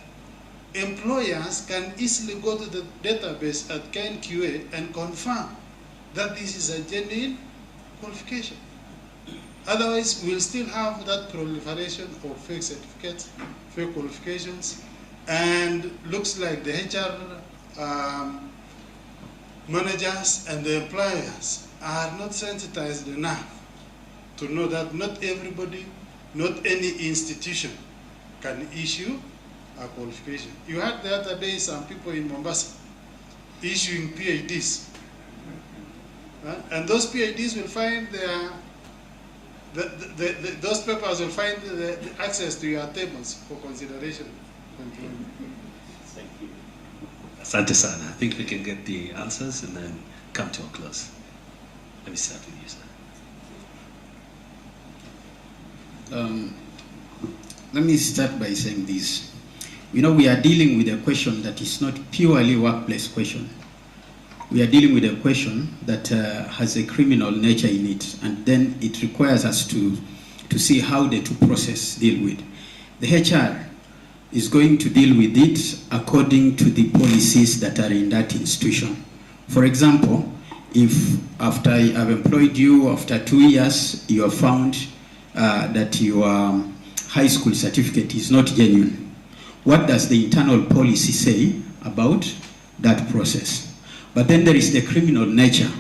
employers can easily go to the database at KNQA and confirm that this is a genuine qualification. Otherwise, we'll still have that proliferation of fake certificates, fake qualifications, and looks like the HR managers and the employers are not sensitized enough to know that not everybody, not any institution can issue a qualification. You heard the other day some people in Mombasa issuing PhDs. And those PhDs will find those papers will find the access to your tables for consideration. Thank you. Asante sana. I think we can get the answers and then come to a close. Let me start with you, sir. Let me start by saying this. You know, we are dealing with a question that is not purely workplace question. We are dealing with a question that has a criminal nature in it, and then it requires us to see how the two processes deal with. The HR is going to deal with it according to the policies that are in that institution. For example, if after I've employed you, after 2 years, you have found that your high school certificate is not genuine, what does the internal policy say about that process? But then there is the criminal nature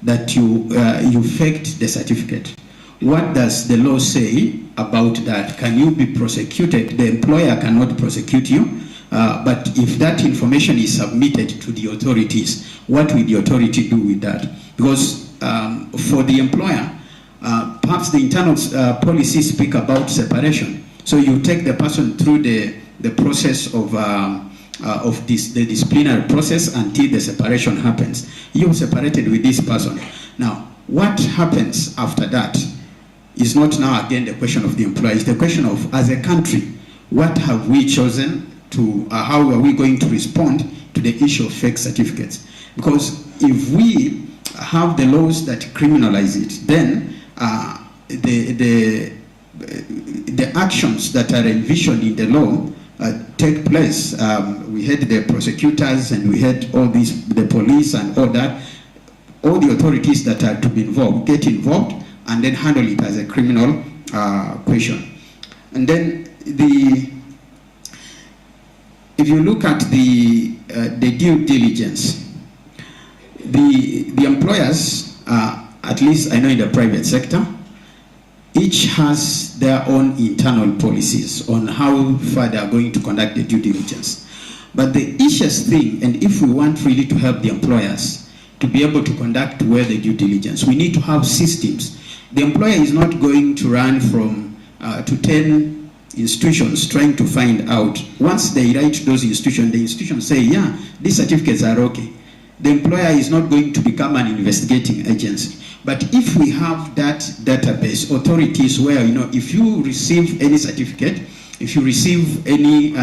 that you faked the certificate. What does the law say about that? Can you be prosecuted? The employer cannot prosecute you, but if that information is submitted to the authorities, what will the authority do with that? Because for the employer, perhaps the internal policies speak about separation. So you take the person through the process of the disciplinary process until the separation happens. You separated with this person. Now, what happens after that is not now again the question of the employer. It's the question of, as a country, what have we chosen to, how are we going to respond to the issue of fake certificates? Because if we have the laws that criminalize it, then the actions that are envisioned in the law take place. We had the prosecutors and we had all these, the police and all that. All the authorities that are to be involved get involved and then handle it as a criminal question. And then if you look at the due diligence, the employers, at least I know in the private sector, each has their own internal policies on how far they are going to conduct the due diligence. But the easiest thing, and if we want really to help the employers to be able to conduct well the due diligence, we need to have systems. The employer is not going to run from to 10 institutions trying to find out. Once they write to those institutions, the institutions say, yeah, these certificates are okay. The employer is not going to become an investigating agency. But if we have that database, authorities where, if you receive any certificate, if you receive any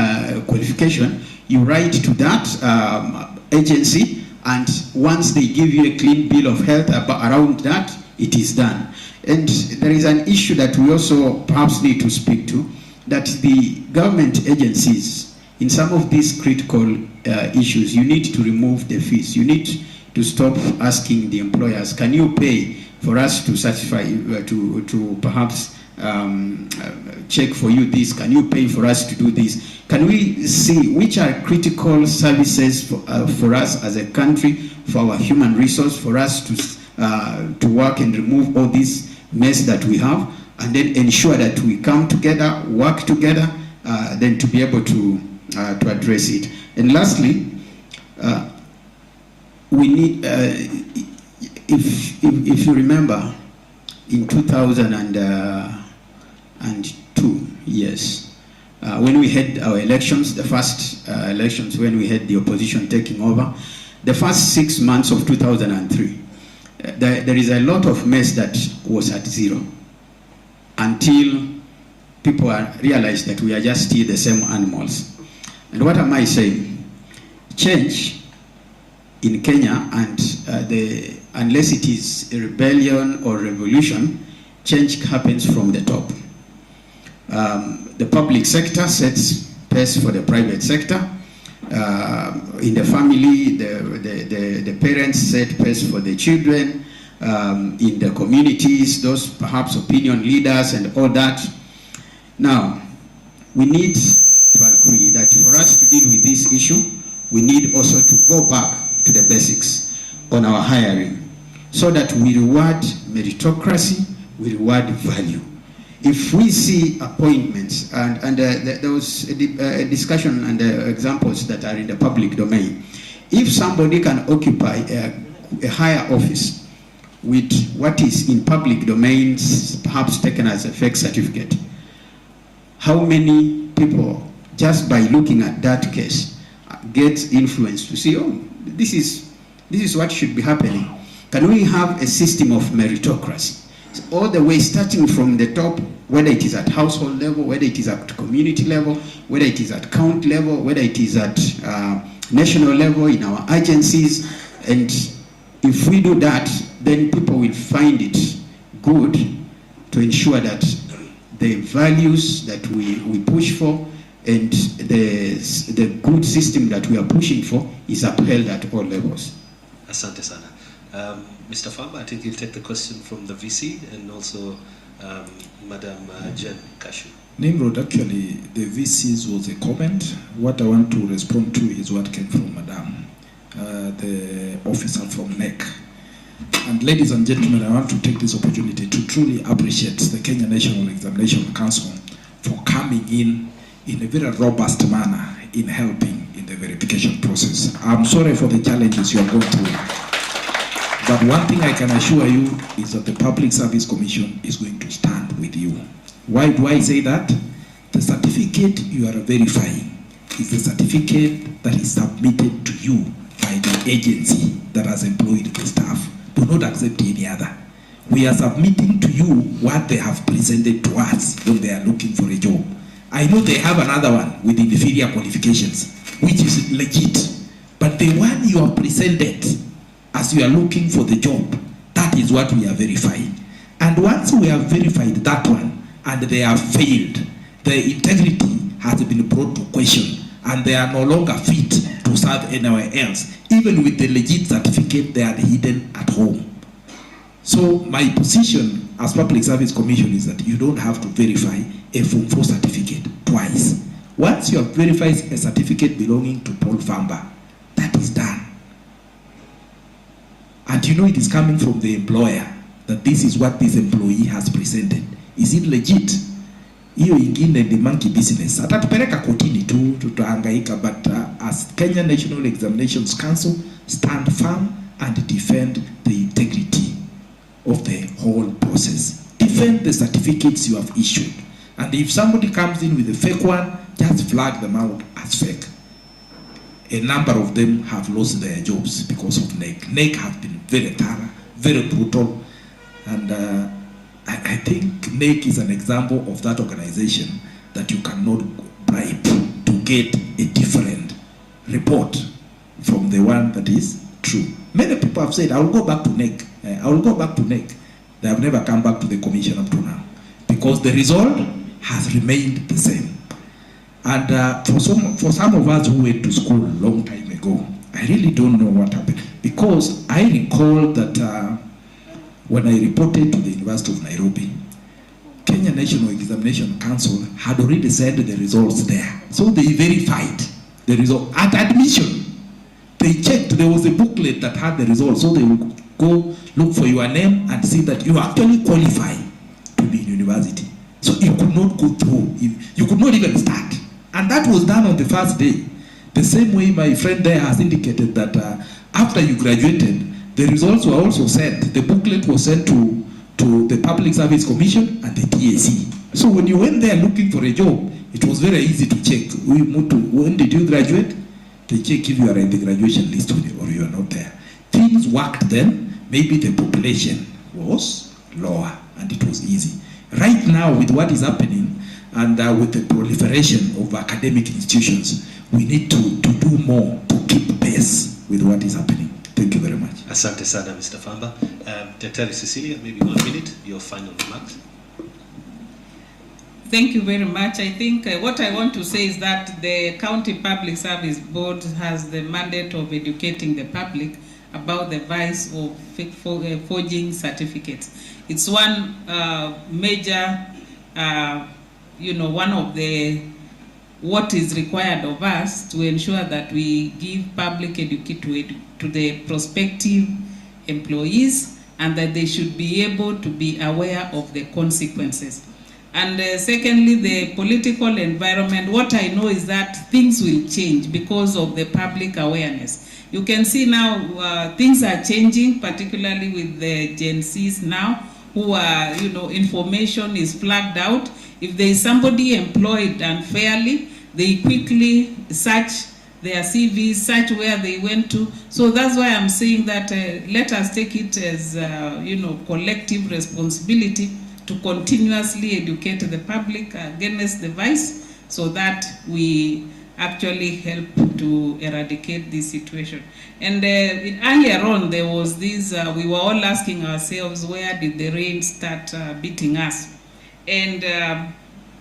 qualification, you write to that agency, and once they give you a clean bill of health around that, it is done. And there is an issue that we also perhaps need to speak to, that the government agencies, in some of these critical issues, you need to remove the fees. You need to stop asking the employers, can you pay for us to certify, to perhaps check for you this, can you pay for us to do this? Can we see which are critical services for us as a country, for our human resource, for us to work and remove all this mess that we have, and then ensure that we come together, work together, then to be able to address it. And lastly, we need, if you remember, in 2002, yes, when we had our elections, the first elections when we had the opposition taking over, the first 6 months of 2003, there is a lot of mess that was at zero until people realized that we are just still the same animals. And what am I saying? Change in Kenya, and unless it is a rebellion or revolution, change happens from the top. The public sector sets pace for the private sector. In the family, the parents set pace for the children. In the communities, those perhaps opinion leaders and all that. Now, we need to agree that for us to deal with this issue, we need also to go back to the basics on our hiring, so that we reward meritocracy, we reward value. If we see appointments, and there was a discussion and examples that are in the public domain, if somebody can occupy a higher office with what is in public domains, perhaps taken as a fake certificate, how many people, just by looking at that case, get influenced to see, oh, this is what should be happening. Can we have a system of meritocracy? All the way starting from the top, whether it is at household level, whether it is at community level, whether it is at county level, whether it is at national level in our agencies. And if we do that, then people will find it good to ensure that the values that we push for and the good system that we are pushing for is upheld at all levels. Asante sana. Mr. Farmer, I think you'll take the question from the VC and also Madam Jen Kashu. Nimrod, actually, the VC's was a comment. What I want to respond to is what came from Madam, the officer from NEC. And ladies and gentlemen, I want to take this opportunity to truly appreciate the Kenya National Examination Council for coming in a very robust manner in helping in the verification process. I'm sorry for the challenges you are going through. But one thing I can assure you is that the Public Service Commission is going to stand with you. Why do I say that? The certificate you are verifying is the certificate that is submitted to you by the agency that has employed the staff. Do not accept any other. We are submitting to you what they have presented to us when they are looking for a job. I know they have another one with inferior qualifications, which is legit. But the one you have presented as you are looking for the job, that is what we are verifying. And once we have verified that one and they have failed, the integrity has been brought to question and they are no longer fit to serve anywhere else. Even with the legit certificate, they are hidden at home. So my position as Public Service Commission is that you don't have to verify a Form 4 certificate twice. Once you have verified a certificate belonging to Paul Famba, that is done. And you know it is coming from the employer that this is what this employee has presented. Is it legit? Hiyo ingine ni monkey business. Atatupeleka kotini tu, tutahangaika, but as Kenya National Examinations Council, stand firm and defend the integrity of the whole process. Defend the certificates you have issued. And if somebody comes in with a fake one, just flag them out as fake. A number of them have lost their jobs because of NEC. NEC has been very thorough, very brutal, and I think NEC is an example of that organization that you cannot bribe to get a different report from the one that is true. Many people have said, I will go back to NEC. I will go back to NEC. They have never come back to the commission up to now because the result has remained the same. And for some of us who went to school a long time ago, I really don't know what happened. Because I recall that when I reported to the University of Nairobi, Kenya National Examination Council had already sent the results there. So they verified the result. At admission, they checked, there was a booklet that had the results. So they would go look for your name and see that you actually qualify to be in university. So you could not go through, you could not even start. And that was done on the first day. The same way my friend there has indicated that after you graduated, the results were also sent. The booklet was sent to the Public Service Commission and the TAC. So when you went there looking for a job, it was very easy to check. When did you graduate? They check if you are in the graduation list or you are not there. Things worked then. Maybe the population was lower and it was easy. Right now, with what is happening and with the proliferation of academic institutions, we need to do more to keep pace with what is happening. Thank you very much. Asante sana, Mr. Famba. Daktari Cecilia, maybe 1 minute, your final remarks. Thank you very much. I think what I want to say is that the County Public Service Board has the mandate of educating the public about the vice of forging certificates. It's one major, one of the what is required of us to ensure that we give public education to the prospective employees and that they should be able to be aware of the consequences. And secondly, the political environment, what I know is that things will change because of the public awareness. You can see now things are changing, particularly with the Gen Zs now, who are, information is flagged out. If there is somebody employed unfairly, they quickly search their CVs, search where they went to. So that's why I'm saying that let us take it as, collective responsibility to continuously educate the public against the vice so that we actually help to eradicate this situation. And earlier on, there was this, we were all asking ourselves, where did the rain start beating us? And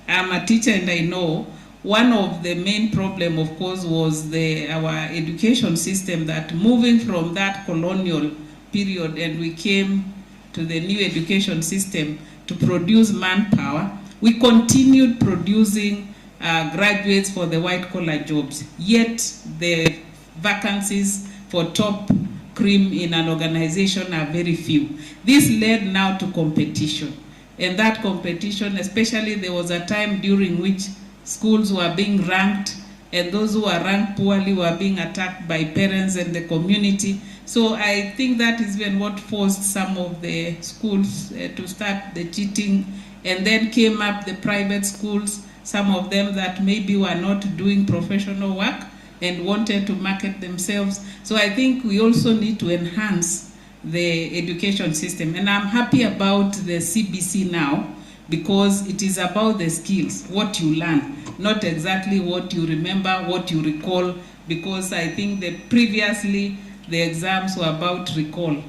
I'm a teacher and I know one of the main problem, of course, was our education system, that moving from that colonial period and we came to the new education system to produce manpower, we continued producing graduates for the white-collar jobs, yet the vacancies for top cream in an organization are very few. This led now to competition. And that competition, especially there was a time during which schools were being ranked, and those who were ranked poorly were being attacked by parents and the community. So I think that is when what forced some of the schools to start the cheating, and then came up the private schools, some of them that maybe were not doing professional work and wanted to market themselves. So I think we also need to enhance the education system. And I'm happy about the CBC now, because it is about the skills, what you learn, not exactly what you remember, what you recall, because I think that previously the exams were about recall,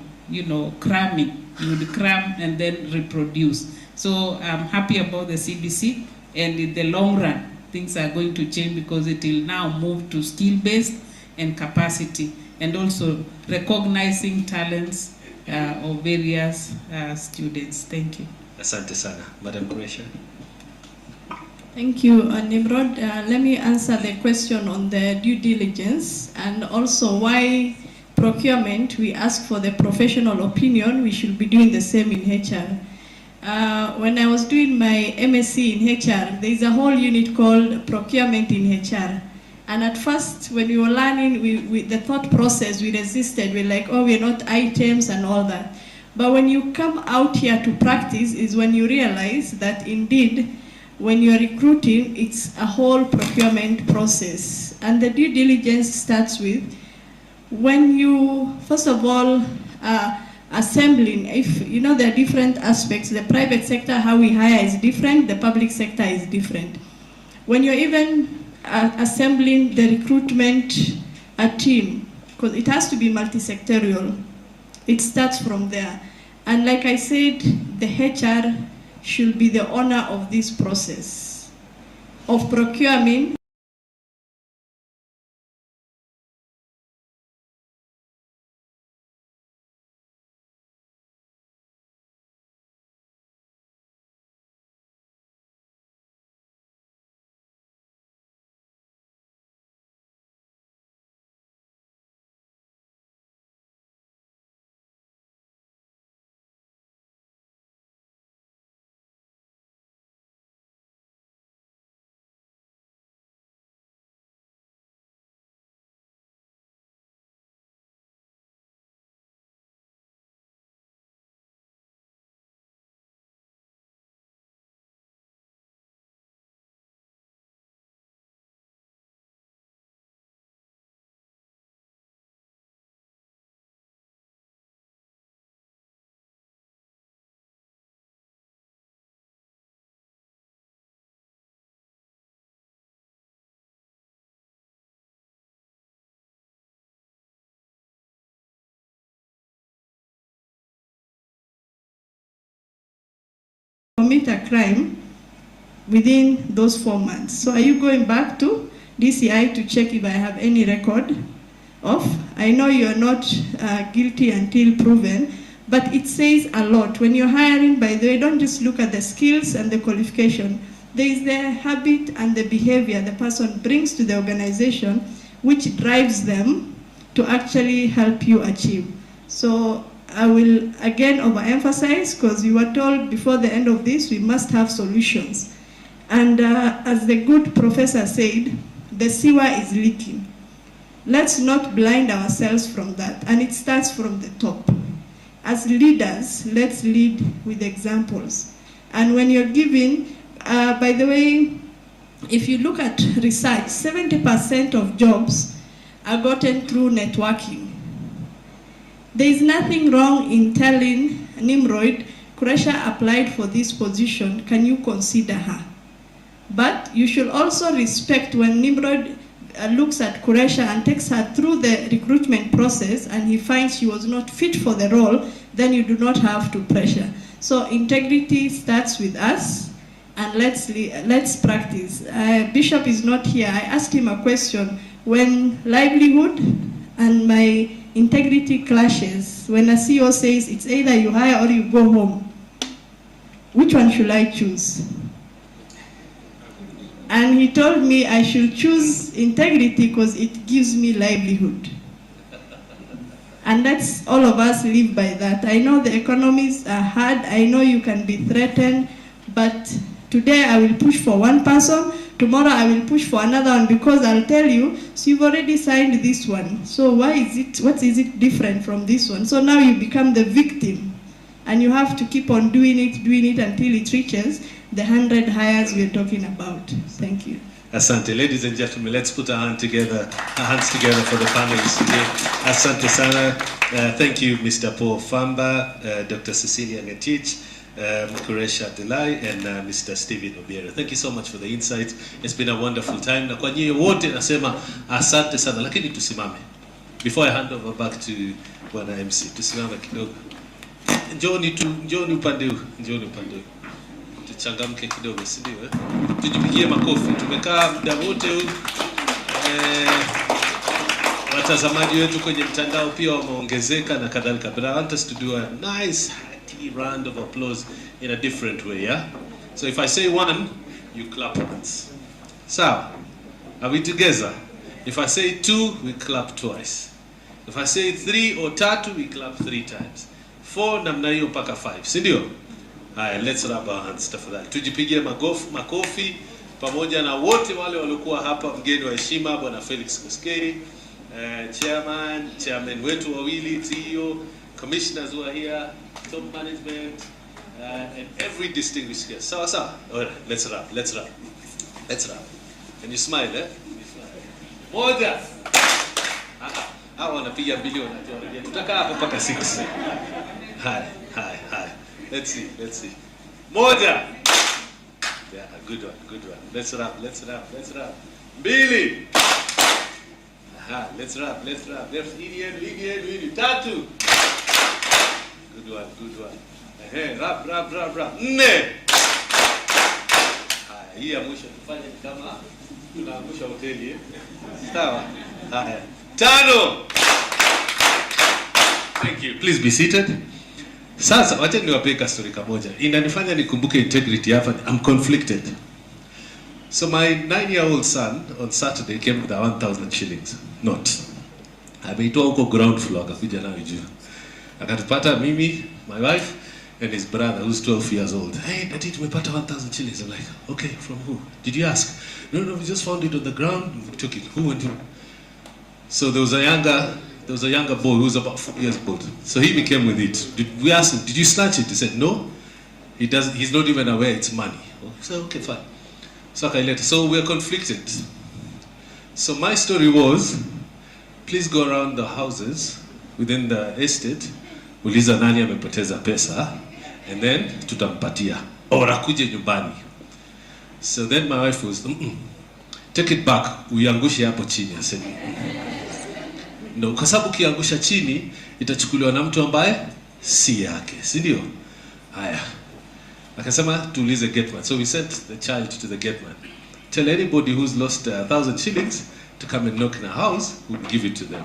cramming. You would cram and then reproduce. So I'm happy about the CBC, and in the long run, things are going to change because it will now move to skill-based and capacity, and also recognizing talents of various students. Thank you. Asante sana. Madam Croatia. Thank you, Nimrod. Let me answer the question on the due diligence, and also why procurement, we ask for the professional opinion. We should be doing the same in HR. when I was doing my MSc in HR, there is a whole unit called procurement in HR. And at first, when we were learning, the thought process, we resisted. We're like, oh, we're not items and all that. But when you come out here to practice is when you realize that indeed, when you're recruiting, it's a whole procurement process. And the due diligence starts with when you, first of all, assembling, if you know there are different aspects, the private sector, how we hire is different, the public sector is different. When you're even assembling the recruitment team, because it has to be multi-sectorial, it starts from there. And like I said, the HR should be the owner of this process of procurement. Commit a crime within those 4 months. So are you going back to DCI to check if I have any record of? I know you're not guilty until proven, but it says a lot. When you're hiring, by the way, don't just look at the skills and the qualification. There is the habit and the behavior the person brings to the organization, which drives them to actually help you achieve. So I will again overemphasize, because you were told before the end of this, we must have solutions. And as the good professor said, the sewer is leaking. Let's not blind ourselves from that. And it starts from the top. As leaders, let's lead with examples. And when you're giving, by the way, if you look at research, 70% of jobs are gotten through networking. There is nothing wrong in telling Nimrod, Kuresha applied for this position, can you consider her? But you should also respect when Nimrod looks at Kuresha and takes her through the recruitment process and he finds she was not fit for the role, then you do not have to pressure. So integrity starts with us, and let's practice. Bishop is not here. I asked him a question. When livelihood and my integrity clashes, when a CEO says it's either you hire or you go home, which one should I choose? And he told me I should choose integrity because it gives me livelihood. And that's, all of us live by that. I know the economies are hard, I know you can be threatened, but today I will push for one person, tomorrow I will push for another one, because I'll tell you, so you've already signed this one, so what is it different from this one? So now you become the victim, and you have to keep on doing it until it reaches the 100 hires we're talking about. Thank you. Asante. Ladies and gentlemen, let's put our hands together for the panelists today. Asante sana. Thank you, Mr. Paul Famba, Dr. Cecilia Ngetich, Kuresha Delai, and Mr. Stephen Obiero. Thank you so much for the insights. It's been a wonderful time. Na kwa nyie wote nasema asante sana, lakini tusimame. Before I hand over back to Bwana MC, tusimame kidogo. Njoni upande huu. Tuchangamke kidogo, si ndio? Tujipigie makofi. Tumekaa muda wote huu. Watazamaji wetu kwenye mtandao pia wameongezeka na kadhalika. But I want us to do a nice hearty round of applause in a different way, yeah? So if I say one, you clap once. So, are we together? If I say two, we clap twice. If I say three or tatu, we clap 3 times. 4 namna hiyo mpaka 5, si ndio? Haya, let's rub our hands tafadhali. Tujipigie makofi pamoja na wote wale waliokuwa hapa, mgeni wa heshima Bwana Felix Muskei, chairman wetu wawili, CEO, commissioners who are here, top management, and every distinguished guest. Sawa. All right, let's rub. Can you smile, eh? Moja. Hawa wanapiga bilioni wanajua. Tutaka hapo mpaka 6. Hi. Let's see. Moja. Yeah, good one. Let's rub. Mbili. Let's rub. There's Indian. Tatu. Good one. Rub. Nne. Hii ya mwisho tufanye kama tunaangusha hoteli, eh? Sawa. Haya. 5. Thank you. Please be seated. Sasa wacha niwape story moja. Inanifanya nikumbuke integrity hapa. I'm conflicted. So my 9-year-old son on Saturday came with a 1,000 shillings note. Ameitoa huko ground floor akakuja nayo juu. Akatupata mimi, my wife and his brother who's 12 years old. Hey, Daddy, tumepata 1,000 shillings. I'm like, okay, from who? Did you ask? No, we just found it on the ground. We took it. Who and who? So there was a younger boy who was about 4 years old. So he came with it. We asked him, did you snatch it? He said, no. He's not even aware it's money. So okay, fine. So we're conflicted. So my story was, please go around the houses within the estate, uliza nani amepoteza pesa, and then tutampatia. Or akuje nyumbani. So then my wife was, take it back, uiangushe hapo chini. I said, no, kwa sababu ukiangusha chini itachukuliwa na mtu ambaye si yake, si ndio? Haya. Akasema tuulize gateman. So we sent the child to the gateman. Tell anybody who's lost 1,000 shillings to come and knock in a house, we'll give it to them.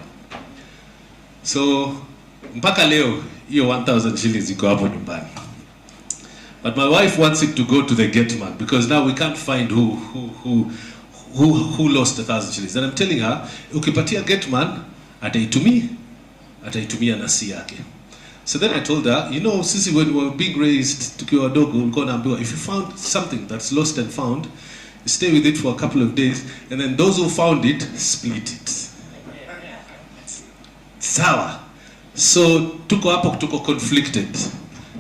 So mpaka leo hiyo 1,000 shillings iko hapo nyumbani. But my wife wants it to go to the gateman because now we can't find who lost 1,000 shillings. And I'm telling her, ukipatia gateman ataitumia na si yake. So then I told her, you know, sisi when we were being raised tukiwa wadogo ulikuwa unaambiwa if you found something that's lost and found, you stay with it for a couple of days and then those who found it split it. Sawa. So tuko conflicted.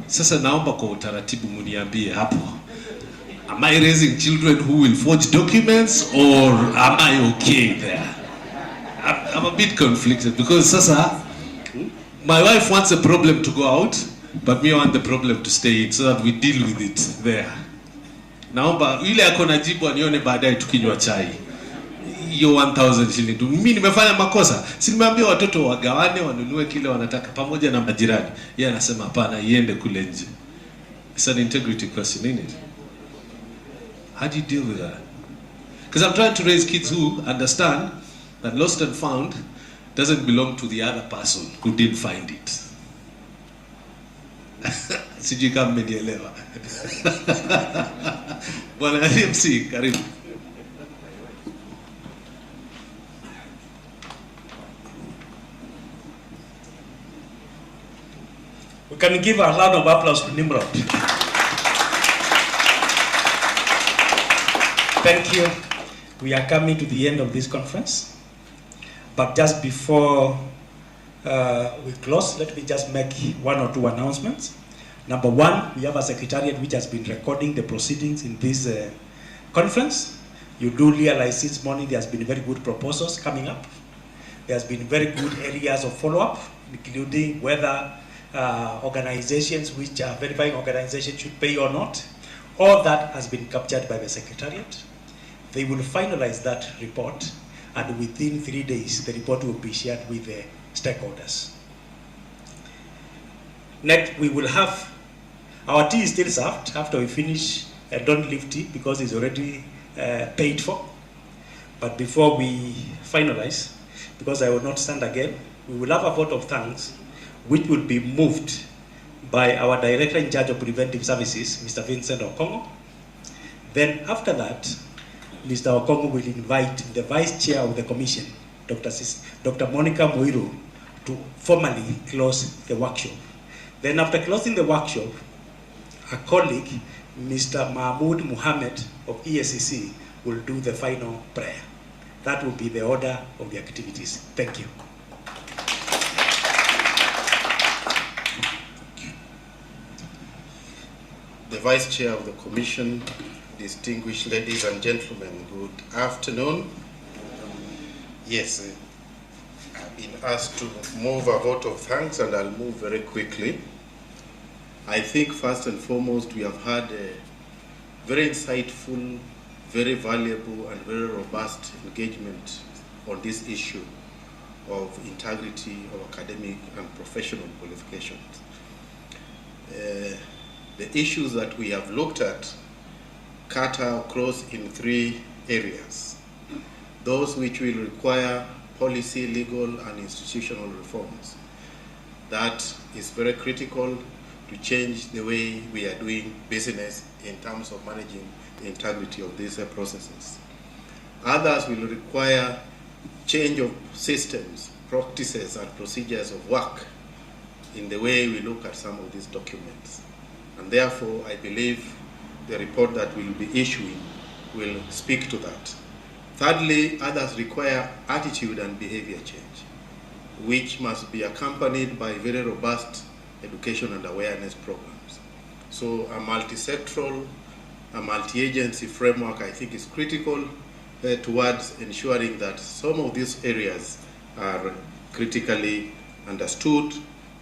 Sasa naomba kwa utaratibu muniambie hapo. Am I raising children who will forge documents or am I okay there? I'm a bit conflicted because sasa my wife wants a problem to go out, but me want the problem to stay in so that we deal with it there. Naomba yule akona jibu anione baadaye tukinywa chai. Hiyo 1,000 shillings. Mimi nimefanya makosa. Si nimeambia watoto wagawane wanunue kile wanataka pamoja na majirani. Yeye anasema hapana, iende kule nje. It's an integrity question, isn't it? How do you deal with that? Because I'm trying to raise kids who understand that lost and found doesn't belong to the other person who didn't find it. Sijui kama mmenielewa. Bwana MC, karibu. We can give a round of applause to Nimrod. Thank you. We are coming to the end of this conference. But just before we close, let me just make 1 or 2 announcements. Number 1, we have a secretariat which has been recording the proceedings in this conference. You do realize this morning there has been very good proposals coming up. There has been very good areas of follow-up, including whether organizations which are verifying organizations should pay or not. All that has been captured by the secretariat. They will finalize that report, and within 3 days, the report will be shared with the stakeholders. Next, we will have, our tea is still served after we finish. Don't leave tea because it's already paid for. But before we finalize, because I will not stand again, we will have a vote of thanks, which will be moved by our Director in charge of Preventive Services, Mr. Vincent Okongo. Then after that, Mr. Okongo will invite the Vice Chair of the Commission, Dr. Monica Moiro, to formally close the workshop. Then after closing the workshop, colleague, Mr. Mahmoud Muhammad of ESCC, will do the final prayer. That will be the order of the activities. Thank you. The Vice Chair of the Commission, distinguished ladies and gentlemen, good afternoon. Yes, I've been asked to move a vote of thanks, and I'll move very quickly. I think first and foremost we have had a very insightful, very valuable and very robust engagement on this issue of integrity of academic and professional qualifications. The issues that we have looked at cut across in 3 areas. Those which will require policy, legal and institutional reforms. That is very critical to change the way we are doing business in terms of managing the integrity of these processes. Others will require change of systems, practices and procedures of work in the way we look at some of these documents. And therefore, I believe the report that we will be issuing will speak to that. Thirdly, others require attitude and behavior change, which must be accompanied by very robust education and awareness programs. So a multi-sectoral, a multi-agency framework, I think, is critical towards ensuring that some of these areas are critically understood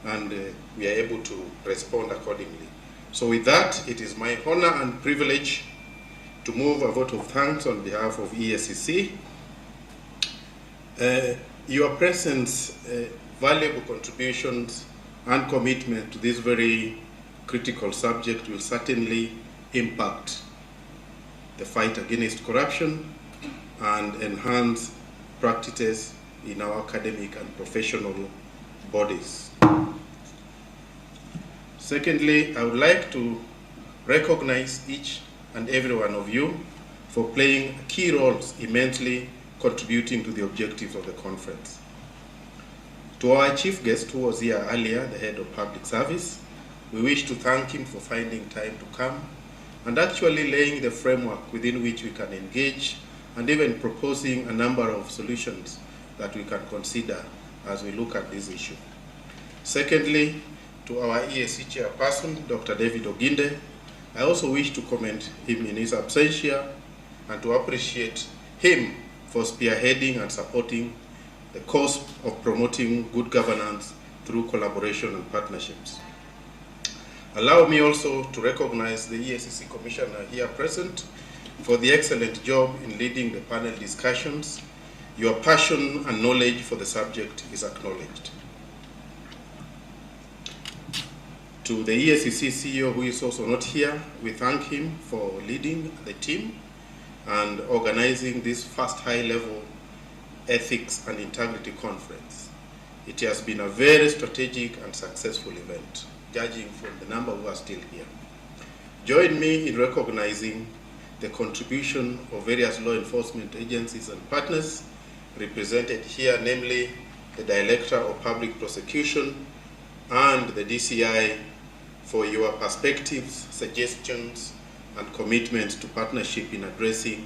and we are able to respond accordingly. So with that, it is my honor and privilege to move a vote of thanks on behalf of ESCC. Your presence, valuable contributions and commitment to this very critical subject will certainly impact the fight against corruption and enhance practices in our academic and professional bodies. Secondly, I would like to recognize each and every one of you for playing key roles immensely contributing to the objectives of the conference. To our chief guest who was here earlier, the head of public service, we wish to thank him for finding time to come and actually laying the framework within which we can engage and even proposing a number of solutions that we can consider as we look at this issue. Secondly, to our ESC chairperson, Dr. David Oginde, I also wish to commend him in his absentia and to appreciate him for spearheading and supporting the cause of promoting good governance through collaboration and partnerships. Allow me also to recognize the ESCC Commissioner here present for the excellent job in leading the panel discussions. Your passion and knowledge for the subject is acknowledged. To the ESCC CEO, who is also not here, we thank him for leading the team and organizing this first high-level ethics and integrity conference. It has been a very strategic and successful event, judging from the number who are still here. Join me in recognizing the contribution of various law enforcement agencies and partners represented here, namely the Director of Public Prosecution and the DCI, for your perspectives, suggestions, and commitments to partnership in addressing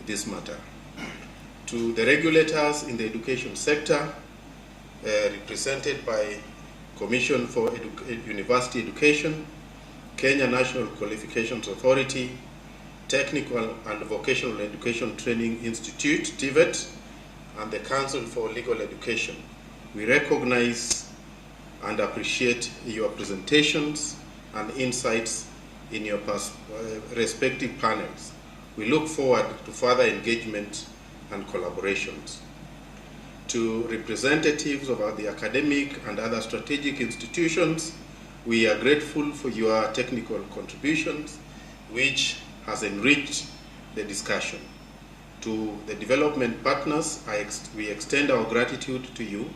this matter. To the regulators in the education sector, represented by Commission for University Education, Kenya National Qualifications Authority, Technical and Vocational Education Training Institute, TVET, and the Council for Legal Education. We recognize and appreciate your presentations and insights in your respective panels. We look forward to further engagement and collaborations. To representatives of the academic and other strategic institutions, we are grateful for your technical contributions, which has enriched the discussion. To the development partners, we extend our gratitude to you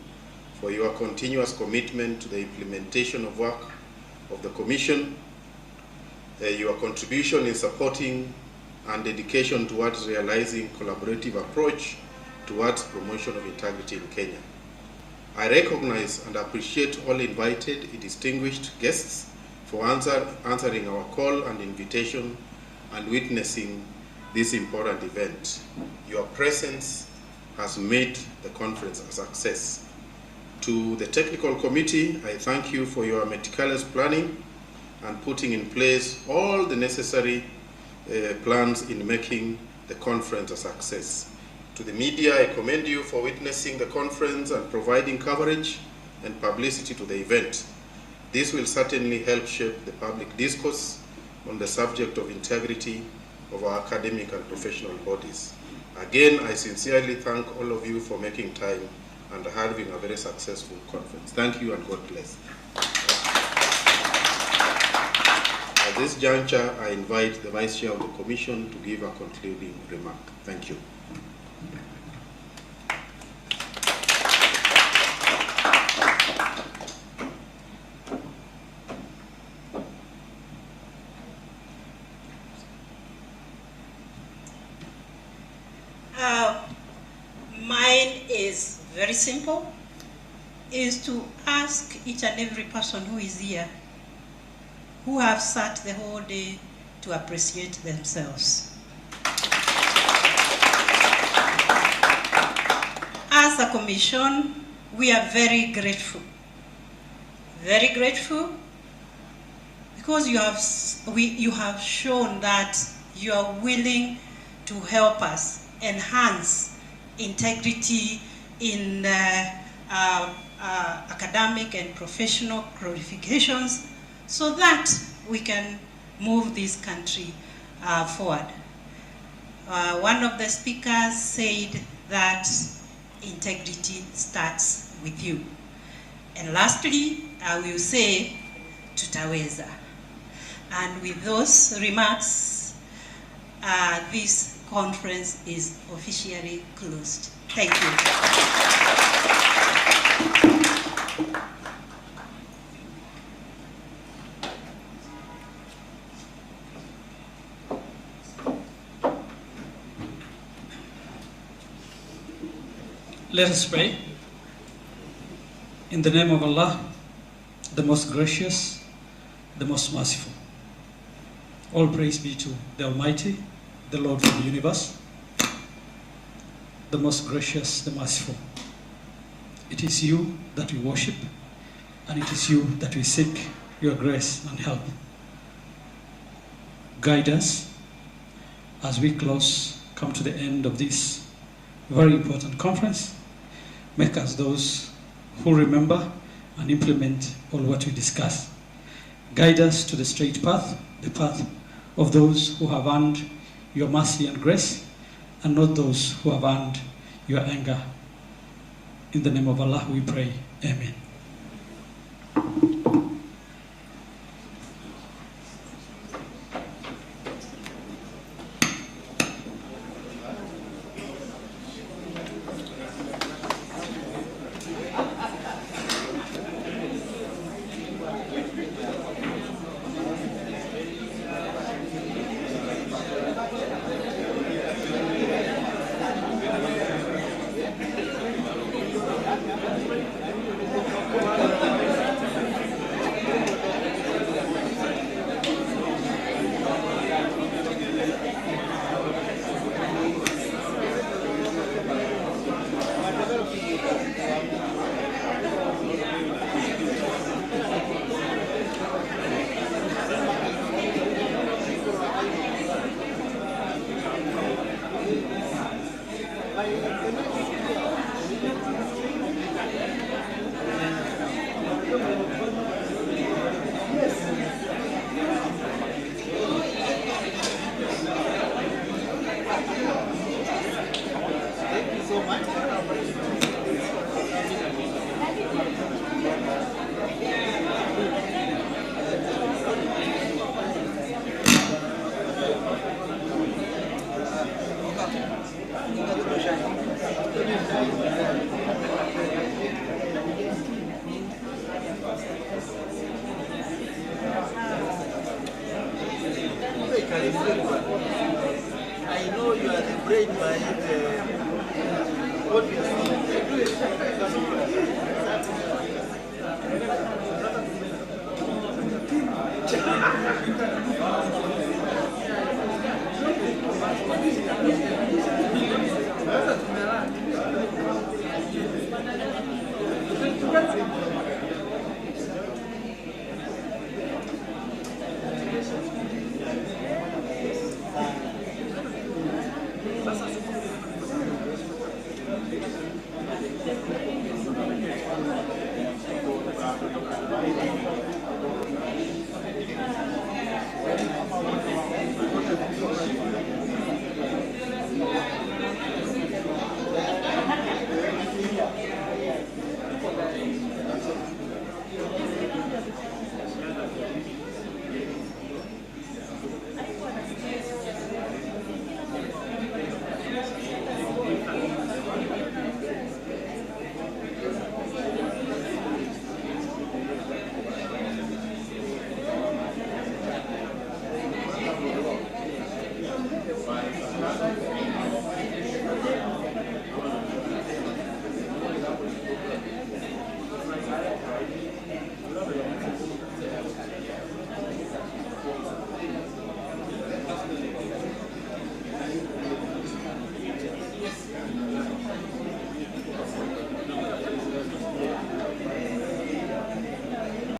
for your continuous commitment to the implementation of work of the Commission, your contribution in supporting and dedication towards realizing collaborative approach towards promotion of integrity in Kenya. I recognize and appreciate all invited distinguished guests for answering our call and invitation and witnessing this important event. Your presence has made the conference a success. To the technical committee, I thank you for your meticulous planning and putting in place all the necessary plans in making the conference a success. To the media, I commend you for witnessing the conference and providing coverage and publicity to the event. This will certainly help shape the public discourse on the subject of integrity of our academic and professional bodies. Again, I sincerely thank all of you for making time and having a very successful conference. Thank you and God bless. At this juncture, I invite the Vice Chair of the Commission to give a concluding remark. Thank you. Mine is very simple, is to ask each and every person who is here, who have sat the whole day, to appreciate themselves. As a commission, we are very grateful because you have shown that you are willing to help us enhance integrity in academic and professional qualifications so that we can move this country forward. One of the speakers said that integrity starts with you. And lastly, I will say tutaweza. And with those remarks, this conference is officially closed. Thank you. Let us pray. In the name of Allah, the most gracious, the most merciful. All praise be to the Almighty, the Lord of the universe, the most gracious, the merciful. It is you that we worship, and it is you that we seek your grace and help. Guide us as we come to the end of this very important conference. Make us those who remember and implement all what we discuss. Guide us to the straight path, the path of those who have earned your mercy and grace, and not those who have earned your anger. In the name of Allah we pray. Amen. I know you are the brain behind what we are saying. Thank you.